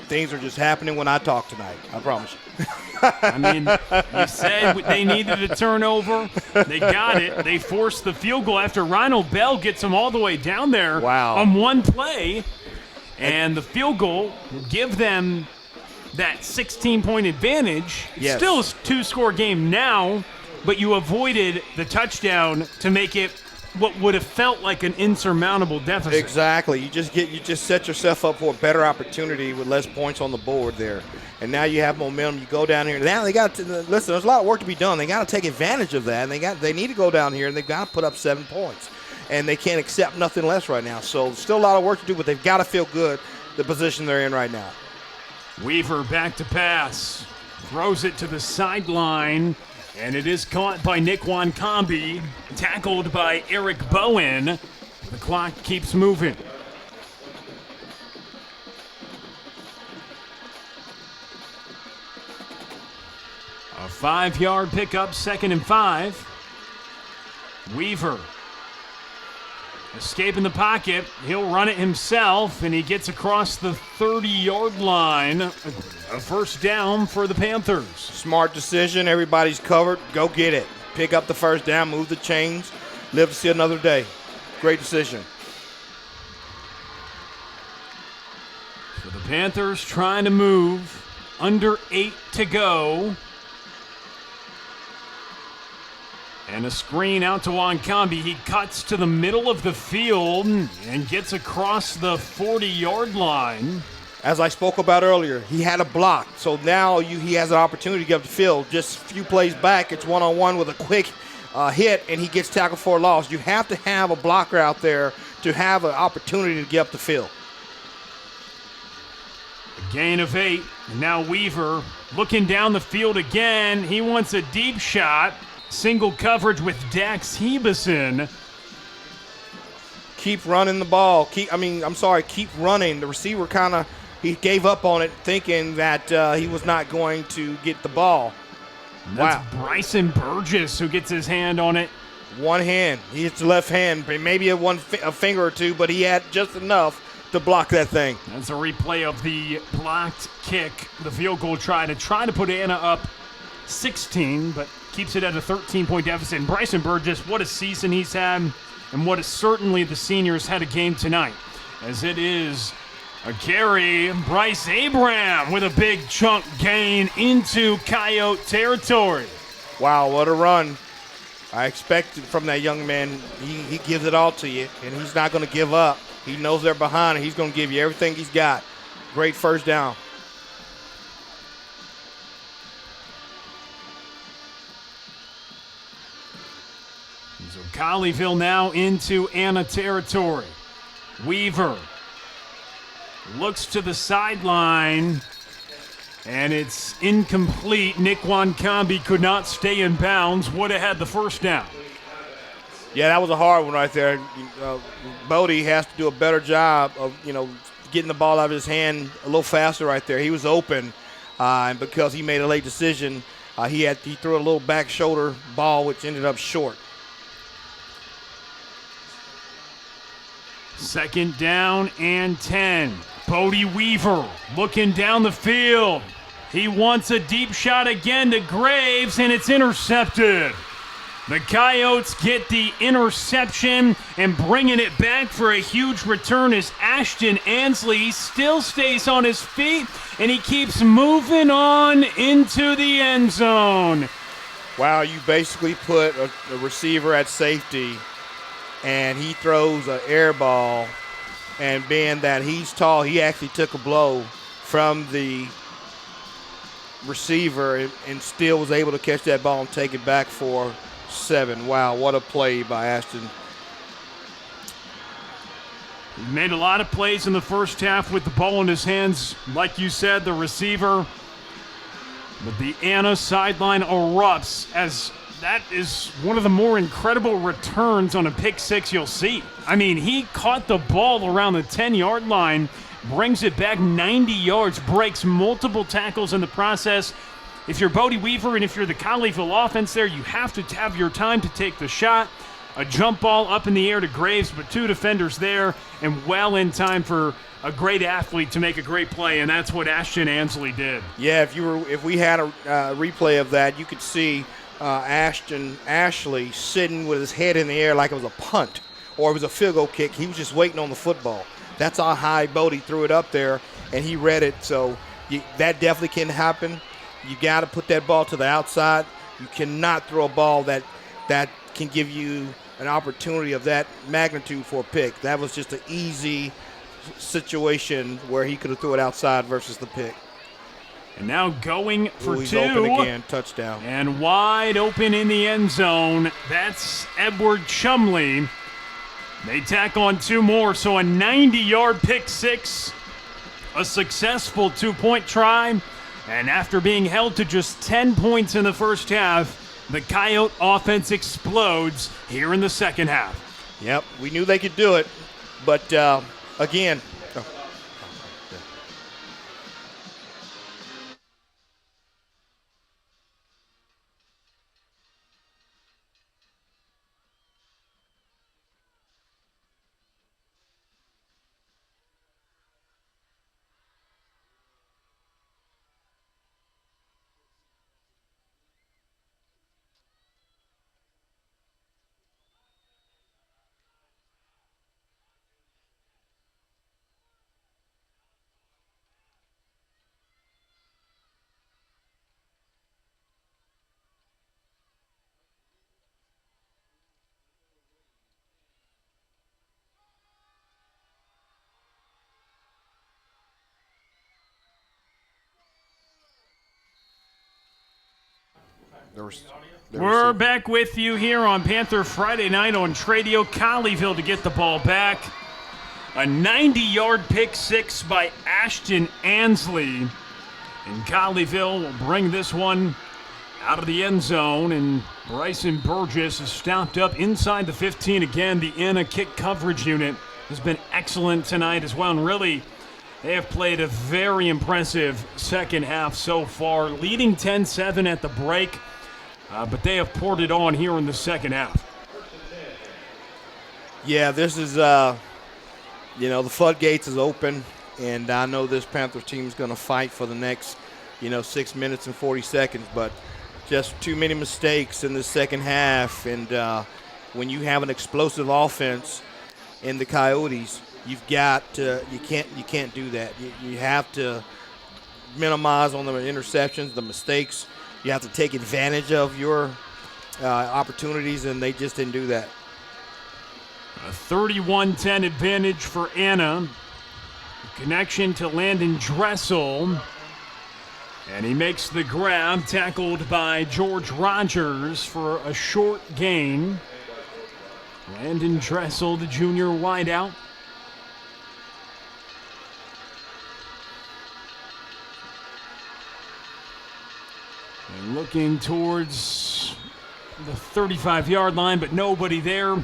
Things are just happening when I talk tonight. I promise you. I mean, you said they needed a turnover. They got it. They forced the field goal after Ronald Bell gets them all the way down there on one play. And the field goal will give them that 16-point advantage. It's still a 2-score game now, but you avoided the touchdown to make it what would have felt like an insurmountable deficit. Exactly. You just set yourself up for a better opportunity with less points on the board there. And now you have momentum. You go down here. Now they got to listen. There's a lot of work to be done. They got to take advantage of that. And they need to go down here and they've got to put up 7 points. And they can't accept nothing less right now. So still a lot of work to do, but they've got to feel good the position they're in right now. Weaver back to pass, throws it to the sideline. And it is caught by Nick Wancombe, tackled by Eric Bowen. The clock keeps moving. A 5-yard pickup, 2nd and 5. Weaver escaping the pocket. He'll run it himself, and he gets across the 30-yard line. A first down for the Panthers. Smart decision. Everybody's covered. Go get it. Pick up the first down. Move the chains. Live to see another day. Great decision. So the Panthers trying to move. Under 8 to go. And a screen out to Wancombe. He cuts to the middle of the field and gets across the 40-yard line. As I spoke about earlier, he had a block. So now he has an opportunity to get up the field. Just a few plays back, it's one-on-one with a quick hit, and he gets tackled for a loss. You have to have a blocker out there to have an opportunity to get up the field. A gain of 8. And now Weaver looking down the field again. He wants a deep shot. Single coverage with Dax Hebeson. Keep running the ball. Keep running. The receiver he gave up on it thinking that he was not going to get the ball. That's Bryson Burgess who gets his hand on it. One hand. He hits the left hand, maybe a finger or two, but he had just enough to block that thing. That's a replay of the blocked kick, the field goal try to put Anna up 16, but keeps it at a 13-point deficit. And Bryson Burgess, what a season he's had, and what is certainly the seniors had a game tonight, as it is a carry. Bryce Abraham with a big chunk gain into Coyote territory. Wow, what a run. I expected from that young man. He gives it all to you, and he's not going to give up. He knows they're behind, and he's going to give you everything he's got. Great first down. So Colleyville now into Anna territory. Weaver looks to the sideline, and it's incomplete. Nick Wankambi could not stay in bounds. Would have had the first down. Yeah, that was a hard one right there. Bodie has to do a better job of, getting the ball out of his hand a little faster right there. He was open, and because he made a late decision, he threw a little back shoulder ball, which ended up short. Second down and 10. Bodie Weaver looking down the field. He wants a deep shot again to Graves, and it's intercepted. The Coyotes get the interception, and bringing it back for a huge return is Ashton Ansley. He still stays on his feet, and he keeps moving on into the end zone. Wow, you basically put a receiver at safety, and he throws an air ball, and being that he's tall, he actually took a blow from the receiver and still was able to catch that ball and take it back for 7. Wow, what a play by Ashton. He made a lot of plays in the first half with the ball in his hands. Like you said, the receiver. But the Anna sideline erupts, as that is one of the more incredible returns on a pick six you'll see. I mean, he caught the ball around the 10-yard line, brings it back 90 yards, breaks multiple tackles in the process. If you're Bodie Weaver and if you're the Colleyville offense there, you have to have your time to take the shot. A jump ball up in the air to Graves, but 2 defenders there, and well in time for a great athlete to make a great play, and that's what Ashton Ansley did. Yeah, if we had a replay of that, you could see Ashley sitting with his head in the air like it was a punt or it was a field goal kick. He was just waiting on the football. That's how high Bodie threw it up there, and he read it. So that definitely can happen. You got to put that ball to the outside. You cannot throw a ball that can give you an opportunity of that magnitude for a pick. That was just an easy situation where he could have threw it outside versus the pick. And now going for he's 2. Open again, touchdown. And wide open in the end zone. That's Edward Chumley. They tack on 2 more, so a 90-yard pick six, a successful 2-point try. And after being held to just 10 points in the first half, the Coyote offense explodes here in the second half. Yep, we knew they could do it, but again. We're back with you here on Panther Friday night on Tradio. Colleyville to get the ball back. A 90-yard pick six by Ashton Ansley. And Colleyville will bring this one out of the end zone. And Bryson Burgess is stopped up inside the 15 again. The Anna kick coverage unit has been excellent tonight as well. And really, they have played a very impressive second half so far, leading 10-7 at the break. but they have poured it on here in the second half. Yeah, this is, you know, the floodgates is open, and I know this Panthers team is going to fight for the next, 6 minutes and 40 seconds, but just too many mistakes in the second half. And when you have an explosive offense in the Coyotes, you've got to, you can't do that. You have to minimize on the interceptions, the mistakes. You have to take advantage of your opportunities, and they just didn't do that. A 31-10 advantage for Anna. Connection to Landon Dressel. And he makes the grab, tackled by George Rogers for a short gain. Landon Dressel, the junior wideout. And looking towards the 35-yard line, but nobody there.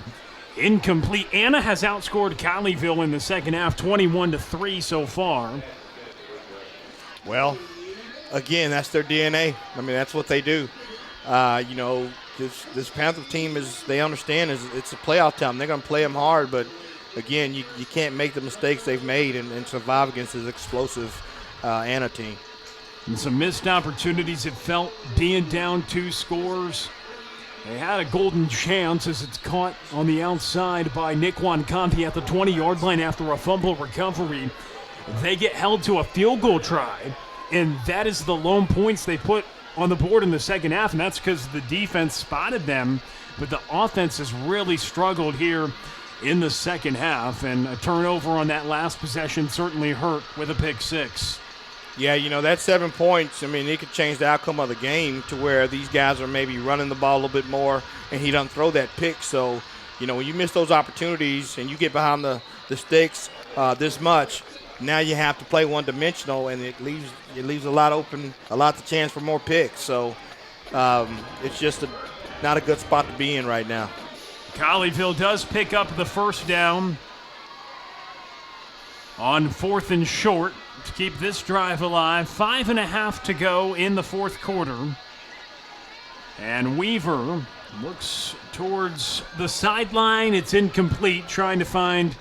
Incomplete. Anna has outscored Colleyville in the second half, 21-3 so far. Well, again, that's their DNA. I mean, that's what they do. This Panther team they understand it's a playoff time. They're going to play them hard, but again, you can't make the mistakes they've made and survive against this explosive Anna team. And some missed opportunities, it felt, being down 2 scores. They had a golden chance as it's caught on the outside by Nick Wankampi at the 20-yard line after a fumble recovery. They get held to a field goal try, and that is the lone points they put on the board in the second half, and that's because the defense spotted them, but the offense has really struggled here in the second half, and a turnover on that last possession certainly hurt with a pick 6. Yeah, that's 7 points. I mean, it could change the outcome of the game to where these guys are maybe running the ball a little bit more, and he doesn't throw that pick. So, when you miss those opportunities and you get behind the sticks this much, now you have to play one-dimensional, and it leaves a lot open, a lot the chance for more picks. So it's just not a good spot to be in right now. Colleyville does pick up the first down on 4th and short to keep this drive alive. 5.5 to go in the fourth quarter. And Weaver looks towards the sideline. It's incomplete, trying to find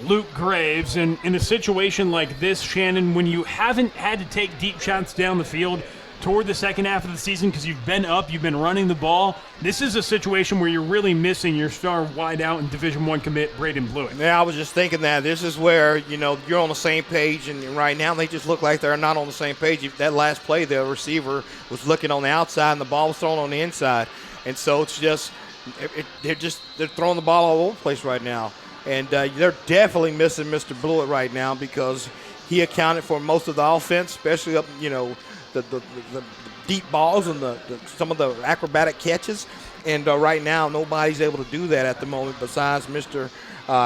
Luke Graves. And in a situation like this, Shannon, when you haven't had to take deep shots down the field toward the second half of the season because you've been up, you've been running the ball, this is a situation where you're really missing your star wideout and Division I commit, Braden Blewett. Yeah, I was just thinking that. This is where, you're on the same page, and right now they just look like they're not on the same page. That last play, the receiver was looking on the outside, and the ball was thrown on the inside. And so it's just they're throwing the ball all over the place right now. And they're definitely missing Mr. Blewett right now because he accounted for most of the offense, especially up, the deep balls and some of the acrobatic catches. And right now, nobody's able to do that at the moment besides Mr.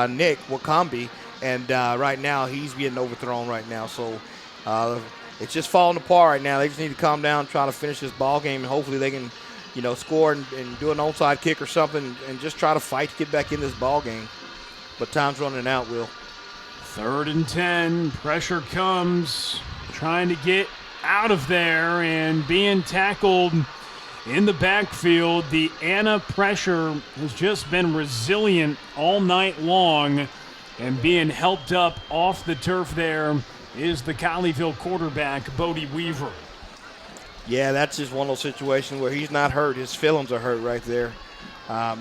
Nick Wakambi. And right now, he's being overthrown right now. So it's just falling apart right now. They just need to calm down, try to finish this ball game, and hopefully they can, score and do an onside kick or something and just try to fight to get back in this ball game. But time's running out, Will. 3rd and 10. Pressure comes. Trying to get out of there and being tackled in the backfield. The Anna pressure has just been resilient all night long, and being helped up off the turf there is the Colleyville quarterback, Bodie Weaver. Yeah, that's just one of those situations where he's not hurt. His feelings are hurt right there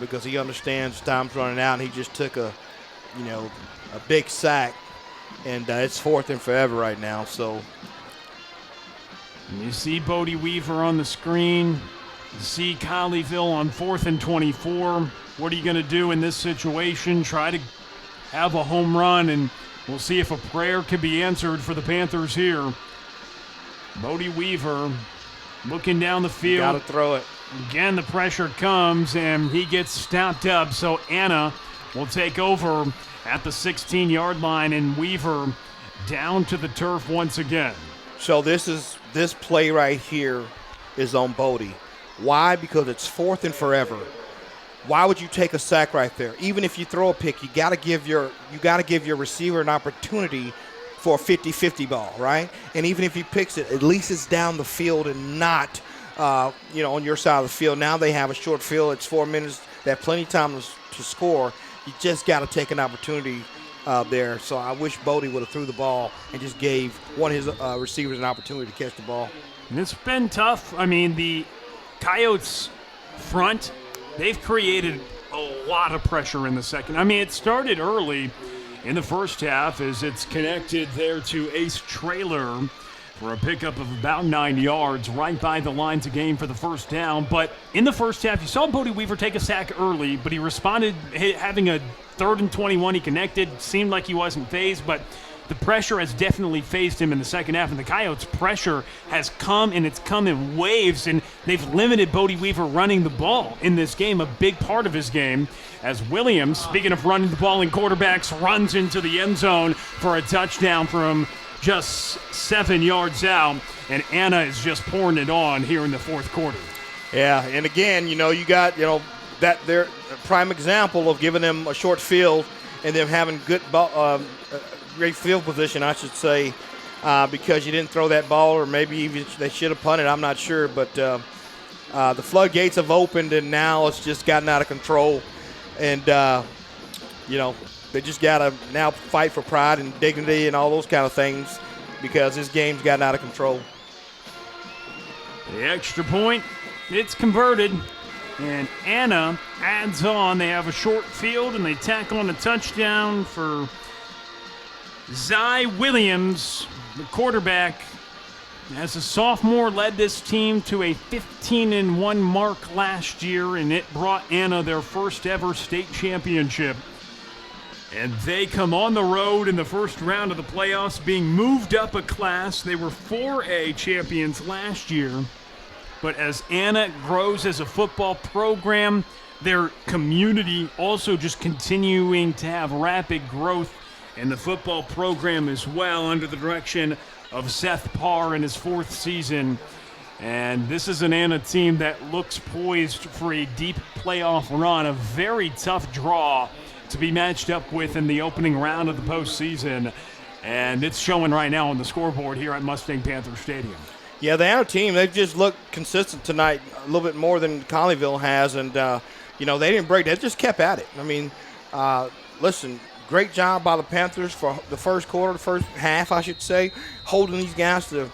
because he understands time's running out, and he just took a big sack, and it's 4th and forever right now. So you see Bodie Weaver on the screen. You see Colleyville on 4th and 24. What are you going to do in this situation? Try to have a home run, and we'll see if a prayer can be answered for the Panthers here. Bodie Weaver looking down the field. Got to throw it. Again, the pressure comes, and he gets stopped up. So Anna will take over at the 16-yard line, and Weaver down to the turf once again. So this play right here is on Bodie. Why? Because it's 4th and forever. Why would you take a sack right there? Even if you throw a pick, you got to give your receiver an opportunity for a 50-50 ball, right? And even if he picks it, at least it's down the field and not on your side of the field. Now they have a short field. It's 4 minutes. They have plenty of time to score. You just got to take an opportunity there. So I wish Bodie would have threw the ball and just gave one of his receivers an opportunity to catch the ball. And it's been tough. I mean, the Coyotes front, they've created a lot of pressure in the second. I mean, it started early in the first half as it's connected there to Ace Trailer for a pickup of about 9 yards right by the line to gain for the first down. But in the first half, you saw Bodie Weaver take a sack early, but he responded having a 3rd and 21. He connected, seemed like he wasn't phased, but the pressure has definitely phased him in the second half, and the Coyotes' pressure has come, and it's come in waves, and they've limited Bodie Weaver running the ball in this game, a big part of his game, as Williams, speaking of running the ball in quarterbacks, runs into the end zone for a touchdown from just 7 yards out, and Anna is just pouring it on here in the fourth quarter. Yeah, and again, you got, that they're a prime example of giving them a short field and them having good ball, great field position, I should say, because you didn't throw that ball, or maybe even they should have punted. I'm not sure, but the floodgates have opened, and now it's just gotten out of control. And they just got to now fight for pride and dignity and all those kind of things because this game's gotten out of control. The extra point, it's converted, and Anna adds on. They have a short field, and they tack on a touchdown for Zy Williams, the quarterback. As a sophomore, led this team to a 15-1 mark last year, and it brought Anna their first ever state championship. And they come on the road in the first round of the playoffs, being moved up a class. They were 4A champions last year. But as Anna grows as a football program, their community also just continuing to have rapid growth in the football program as well, under the direction of Seth Parr in his 4th season. And this is an Anna team that looks poised for a deep playoff run, a very tough draw to be matched up with in the opening round of the postseason. And it's showing right now on the scoreboard here at Mustang Panther Stadium. Yeah, the Anna team, they've just looked consistent tonight a little bit more than Colleyville has. And, they didn't break. They just kept at it. I mean, listen, great job by the Panthers for the first quarter, the first half, I should say, holding these guys to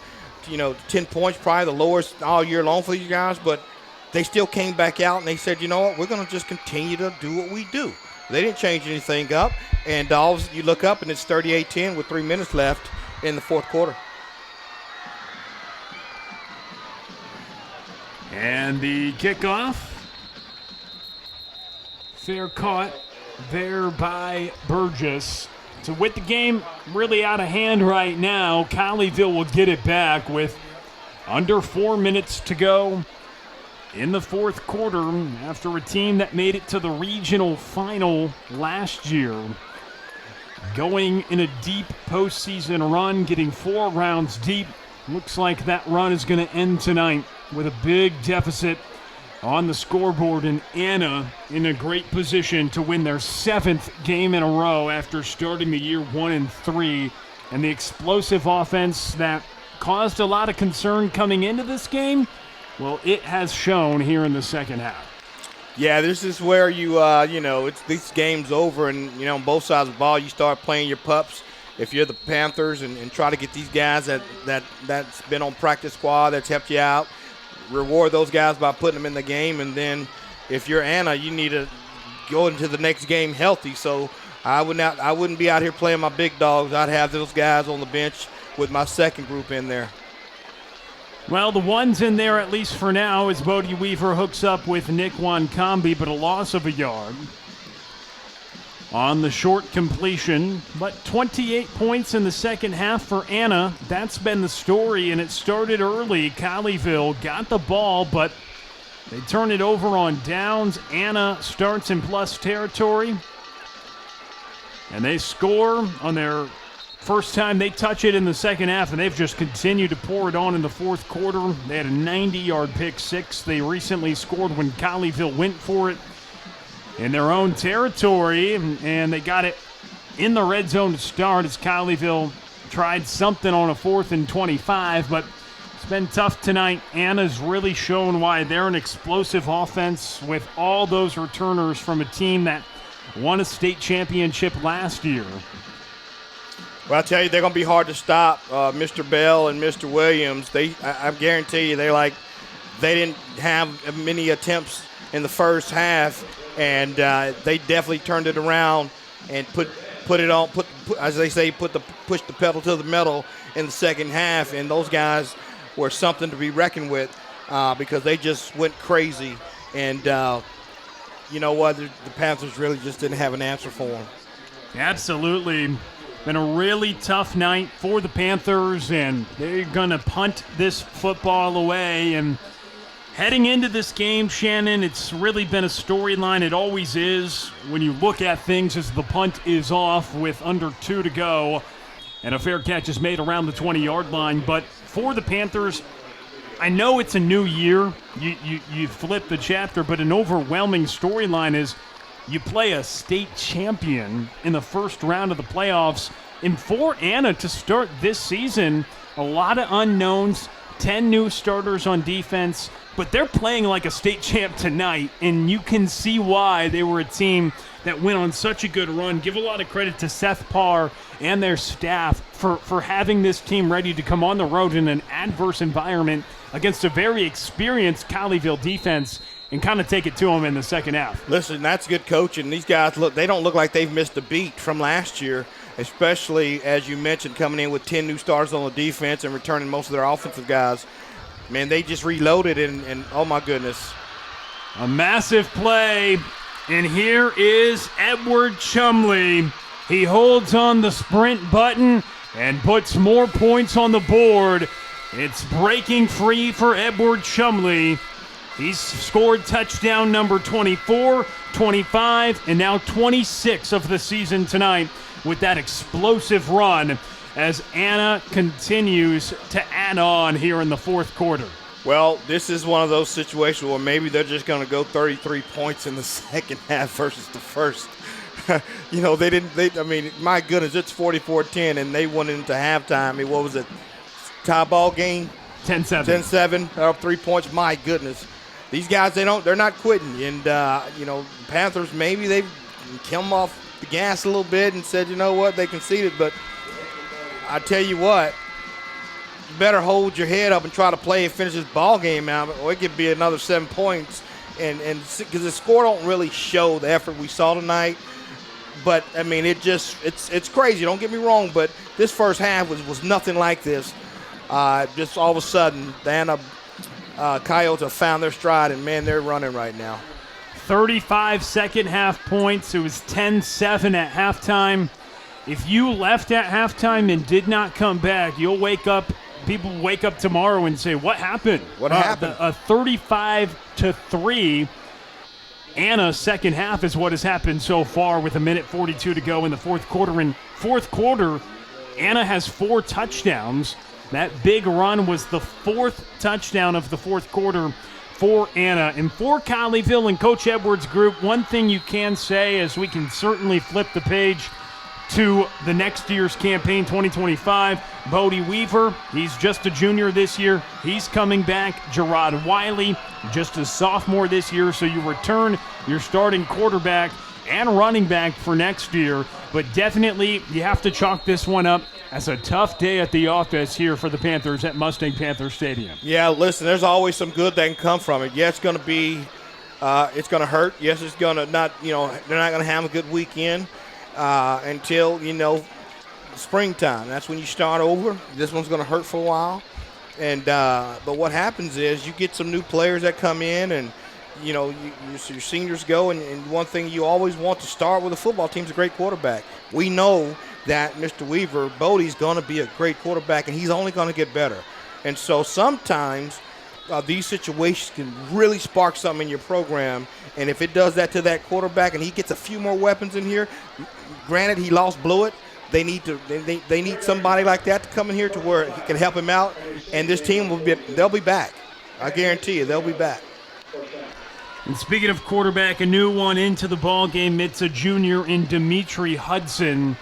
10 points, probably the lowest all year long for these guys. But they still came back out and they said, you know what, we're going to just continue to do what we do. They didn't change anything up. And you look up and it's 38-10 with 3 minutes left in the fourth quarter. And the kickoff, fair caught there by Burgess. So with the game really out of hand right now, Colleyville will get it back with under 4 minutes to go in the fourth quarter after a team that made it to the regional final last year. Going in a deep postseason run, getting 4 rounds deep. Looks like that run is going to end tonight with a big deficit on the scoreboard, and Anna in a great position to win their 7th game in a row after starting the year 1-3. And the explosive offense that caused a lot of concern coming into this game, well, it has shown here in the second half. Yeah, this is where it's this game's over, and on both sides of the ball, you start playing your pups. If you're the Panthers, and try to get these guys that's been on practice squad, that's helped you out, reward those guys by putting them in the game. And then if you're Anna, you need to go into the next game healthy. So I wouldn't be out here playing my big dogs. I'd have those guys on the bench with my second group in there. Well, the one's in there at least for now as Bodie Weaver hooks up with Nick Wancombe, but a loss of a yard on the short completion. But 28 points in the second half for Anna. That's been the story, and it started early. Colleyville got the ball, but they turn it over on downs. Anna starts in plus territory, and they score on their first time they touch it in the second half, and they've just continued to pour it on in the fourth quarter. They had a 90-yard pick six. They recently scored when Colleyville went for it in their own territory, and they got it in the red zone to start as Colleyville tried something on a 4th and 25, but It's been tough tonight. Anna's really shown why they're an explosive offense with all those returners from a team that won a state championship last year. Well, I tell you, they're going to be hard to stop. Mr. Bell and Mr. Williams, I guarantee you, they didn't have many attempts in the first half, and they definitely turned it around and push the pedal to the metal in the second half, and those guys were something to be reckoned with because they just went crazy. And you know what? The Panthers really just didn't have an answer for them. Absolutely. Been a really tough night for the Panthers, and they're going to punt this football away. And heading into this game, Shannon, it's really been a storyline. It always is when you look at things as the punt is off with under 2 to go, and a fair catch is made around the 20-yard line. But for the Panthers, I know it's a new year. You flip the chapter, but an overwhelming storyline is you play a state champion in the first round of the playoffs. And for Anna to start this season, a lot of unknowns, 10 new starters on defense, but they're playing like a state champ tonight, and you can see why they were a team that went on such a good run. Give a lot of credit to Seth Parr and their staff for having this team ready to come on the road in an adverse environment against a very experienced Colleyville defense and kind of take it to them in the second half. Listen, that's good coaching. These guys, they don't look like they've missed a beat from last year, especially, as you mentioned, coming in with 10 new starters on the defense and returning most of their offensive guys. Man, they just reloaded, and oh, my goodness. A massive play, and here is Edward Chumley. He holds on the sprint button and puts more points on the board. It's breaking free for Edward Chumley. He's scored touchdown number 24, 25, and now 26 of the season tonight with that explosive run as Anna continues to add on here in the fourth quarter. Well, this is one of those situations where maybe they're just going to go 33 points in the second half versus the first. My goodness, it's 44-10, and they went into halftime. I mean, what was it? Tie ball game? 10-7. 10-7, up 3 points. My goodness. These guys, they're not quitting. And, Panthers, maybe they come off the gas a little bit and said, you know what, they conceded. But I tell you what, you better hold your head up and try to play and finish this ball game out, or it could be another 7 points. And because the score don't really show the effort we saw tonight. But, I mean, it's crazy. Don't get me wrong, but this first half was nothing like this. Just all of a sudden, the Anna Coyotes have found their stride, and, man, they're running right now. 35 second half points. It was 10-7 at halftime. If you left at halftime and did not come back, people wake up tomorrow and say, what happened? What happened? A 35-3 Anna second half is what has happened so far with 1:42 to go in the fourth quarter. In fourth quarter, Anna has 4 touchdowns. That big run was the 4th touchdown of the fourth quarter for Anna. And for Colleyville and Coach Edwards' group, one thing you can say is we can certainly flip the page to the next year's campaign, 2025. Bodie Weaver, he's just a junior this year. He's coming back. Gerard Wiley, just a sophomore this year. So you return your starting quarterback and running back for next year. But definitely you have to chalk this one up as a tough day at the office here for the Panthers at Mustang Panther Stadium. Yeah, listen, there's always some good that can come from it. Yeah, it's going to be it's going to hurt. Yes, it's going to not, they're not going to have a good weekend until, springtime. That's when you start over. This one's going to hurt for a while. And but what happens is you get some new players that come in, and your seniors go, and one thing you always want to start with a football team is a great quarterback. We know that Mr. Weaver, Bodie's going to be a great quarterback, and he's only going to get better. And so sometimes these situations can really spark something in your program, and if it does that to that quarterback and he gets a few more weapons in here, granted he lost Blewett, they need somebody like that to come in here to where he can help him out, and this team they'll be back. I guarantee you, they'll be back. And speaking of quarterback, a new one into the ball game. It's a junior in Dimitri Hudson.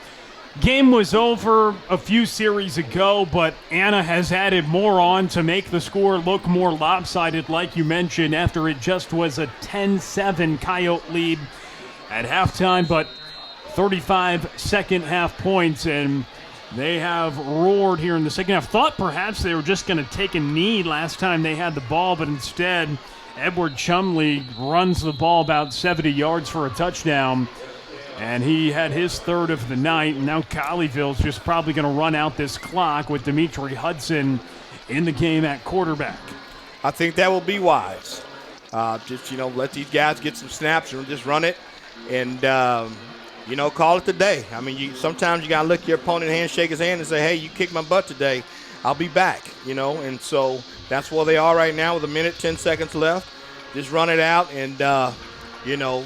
Game was over a few series ago, but Anna has added more on to make the score look more lopsided, like you mentioned, after it just was a 10-7 Coyote lead at halftime, but 35 second half points, and they have roared here in the second half. Thought perhaps they were just going to take a knee last time they had the ball, but instead Edward Chumley runs the ball about 70 yards for a touchdown. And he had his third of the night. And now Colleyville's just probably going to run out this clock with Dimitri Hudson in the game at quarterback. I think that will be wise. Just, let these guys get some snaps and just run it and, call it the day. I mean, sometimes you got to look your opponent hand, shake his hand and say, hey, you kicked my butt today. I'll be back, And so that's where they are right now with 1:10 seconds left. Just run it out and,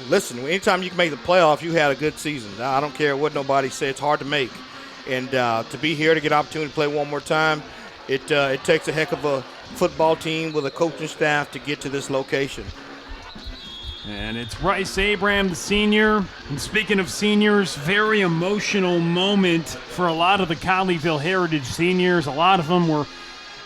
listen, anytime you can make the playoffs, you had a good season. I don't care what nobody says. It's hard to make. And to be here to get an opportunity to play one more time, it takes a heck of a football team with a coaching staff to get to this location. And it's Bryce Abraham, the senior. And speaking of seniors, very emotional moment for a lot of the Colleyville Heritage seniors. A lot of them were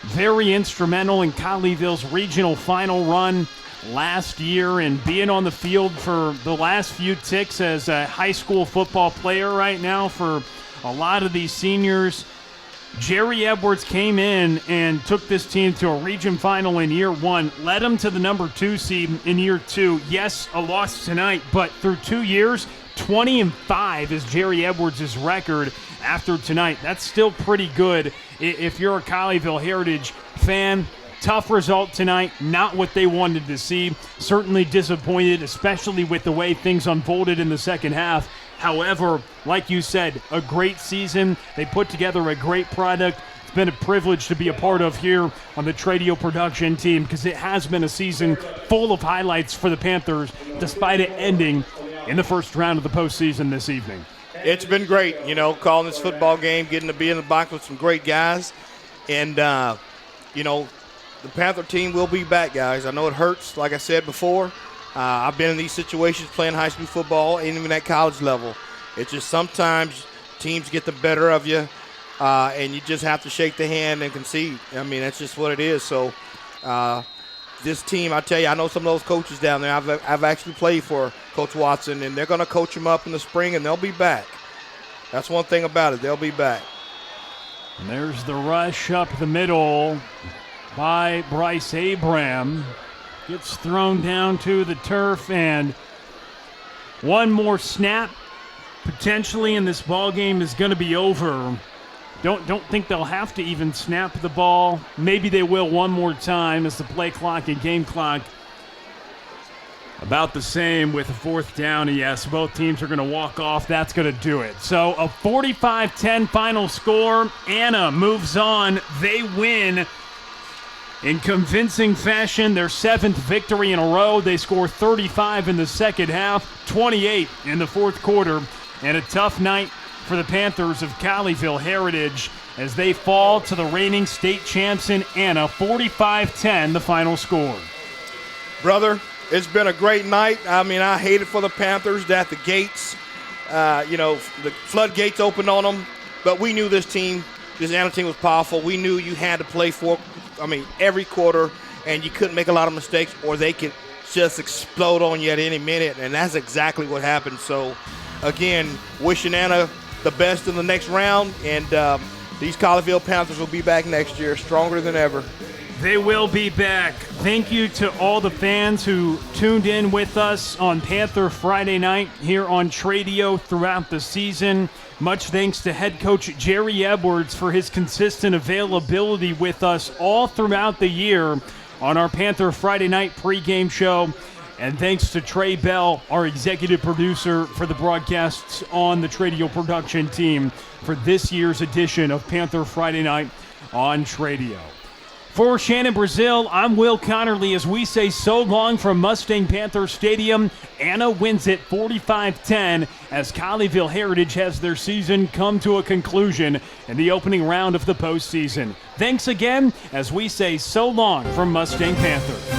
very instrumental in Colleyville's regional final run last year and being on the field for the last few ticks as a high school football player right now for a lot of these seniors. Jerry Edwards came in and took this team to a region final in year one, led them to the number 2 seed in year 2. Yes, a loss tonight, but through 2 years, 20-5 is Jerry Edwards' record after tonight. That's still pretty good if you're a Colleyville Heritage fan. Tough result tonight, not what they wanted to see. Certainly disappointed, especially with the way things unfolded in the second half. However, like you said, a great season. They put together a great product. It's been a privilege to be a part of here on the Tradio production team because it has been a season full of highlights for the Panthers, despite it ending in the first round of the postseason this evening. It's been great, calling this football game, getting to be in the box with some great guys. And, the Panther team will be back, guys. I know it hurts, like I said before. I've been in these situations playing high school football and even at college level. It's just sometimes teams get the better of you, and you just have to shake the hand and concede. I mean, that's just what it is. So this team, I tell you, I know some of those coaches down there. I've actually played for Coach Watson, and they're going to coach them up in the spring, and they'll be back. That's one thing about it. They'll be back. And there's the rush up the middle by Bryce Abraham. Gets thrown down to the turf, and one more snap potentially in this ball game is going to be over. Don't think they'll have to even snap the ball. Maybe they will one more time as the play clock and game clock about the same with a fourth down. Yes, both teams are going to walk off. That's going to do it. So a 45-10 final score. Anna moves on. They win in convincing fashion, their 7th victory in a row. They score 35 in the second half, 28 in the fourth quarter, and a tough night for the Panthers of Colleyville Heritage as they fall to the reigning state champs in Anna, 45-10, the final score. Brother, it's been a great night. I mean, I hate it for the Panthers that the gates, the floodgates opened on them, but we knew this Anna team was powerful. We knew you had to play every quarter, and you couldn't make a lot of mistakes or they could just explode on you at any minute, and that's exactly what happened. So, again, wishing Anna the best in the next round, and these Colleyville Panthers will be back next year stronger than ever. They will be back. Thank you to all the fans who tuned in with us on Panther Friday night here on Tradio throughout the season. Much thanks to head coach Jerry Edwards for his consistent availability with us all throughout the year on our Panther Friday night pregame show. And thanks to Trey Bell, our executive producer, for the broadcasts on the Tradio production team for this year's edition of Panther Friday night on Tradio. For Shannon Brazil, I'm Will Connerly as we say so long from Mustang Panther Stadium. Anna wins it 45-10 as Colleyville Heritage has their season come to a conclusion in the opening round of the postseason. Thanks again as we say so long from Mustang Panther.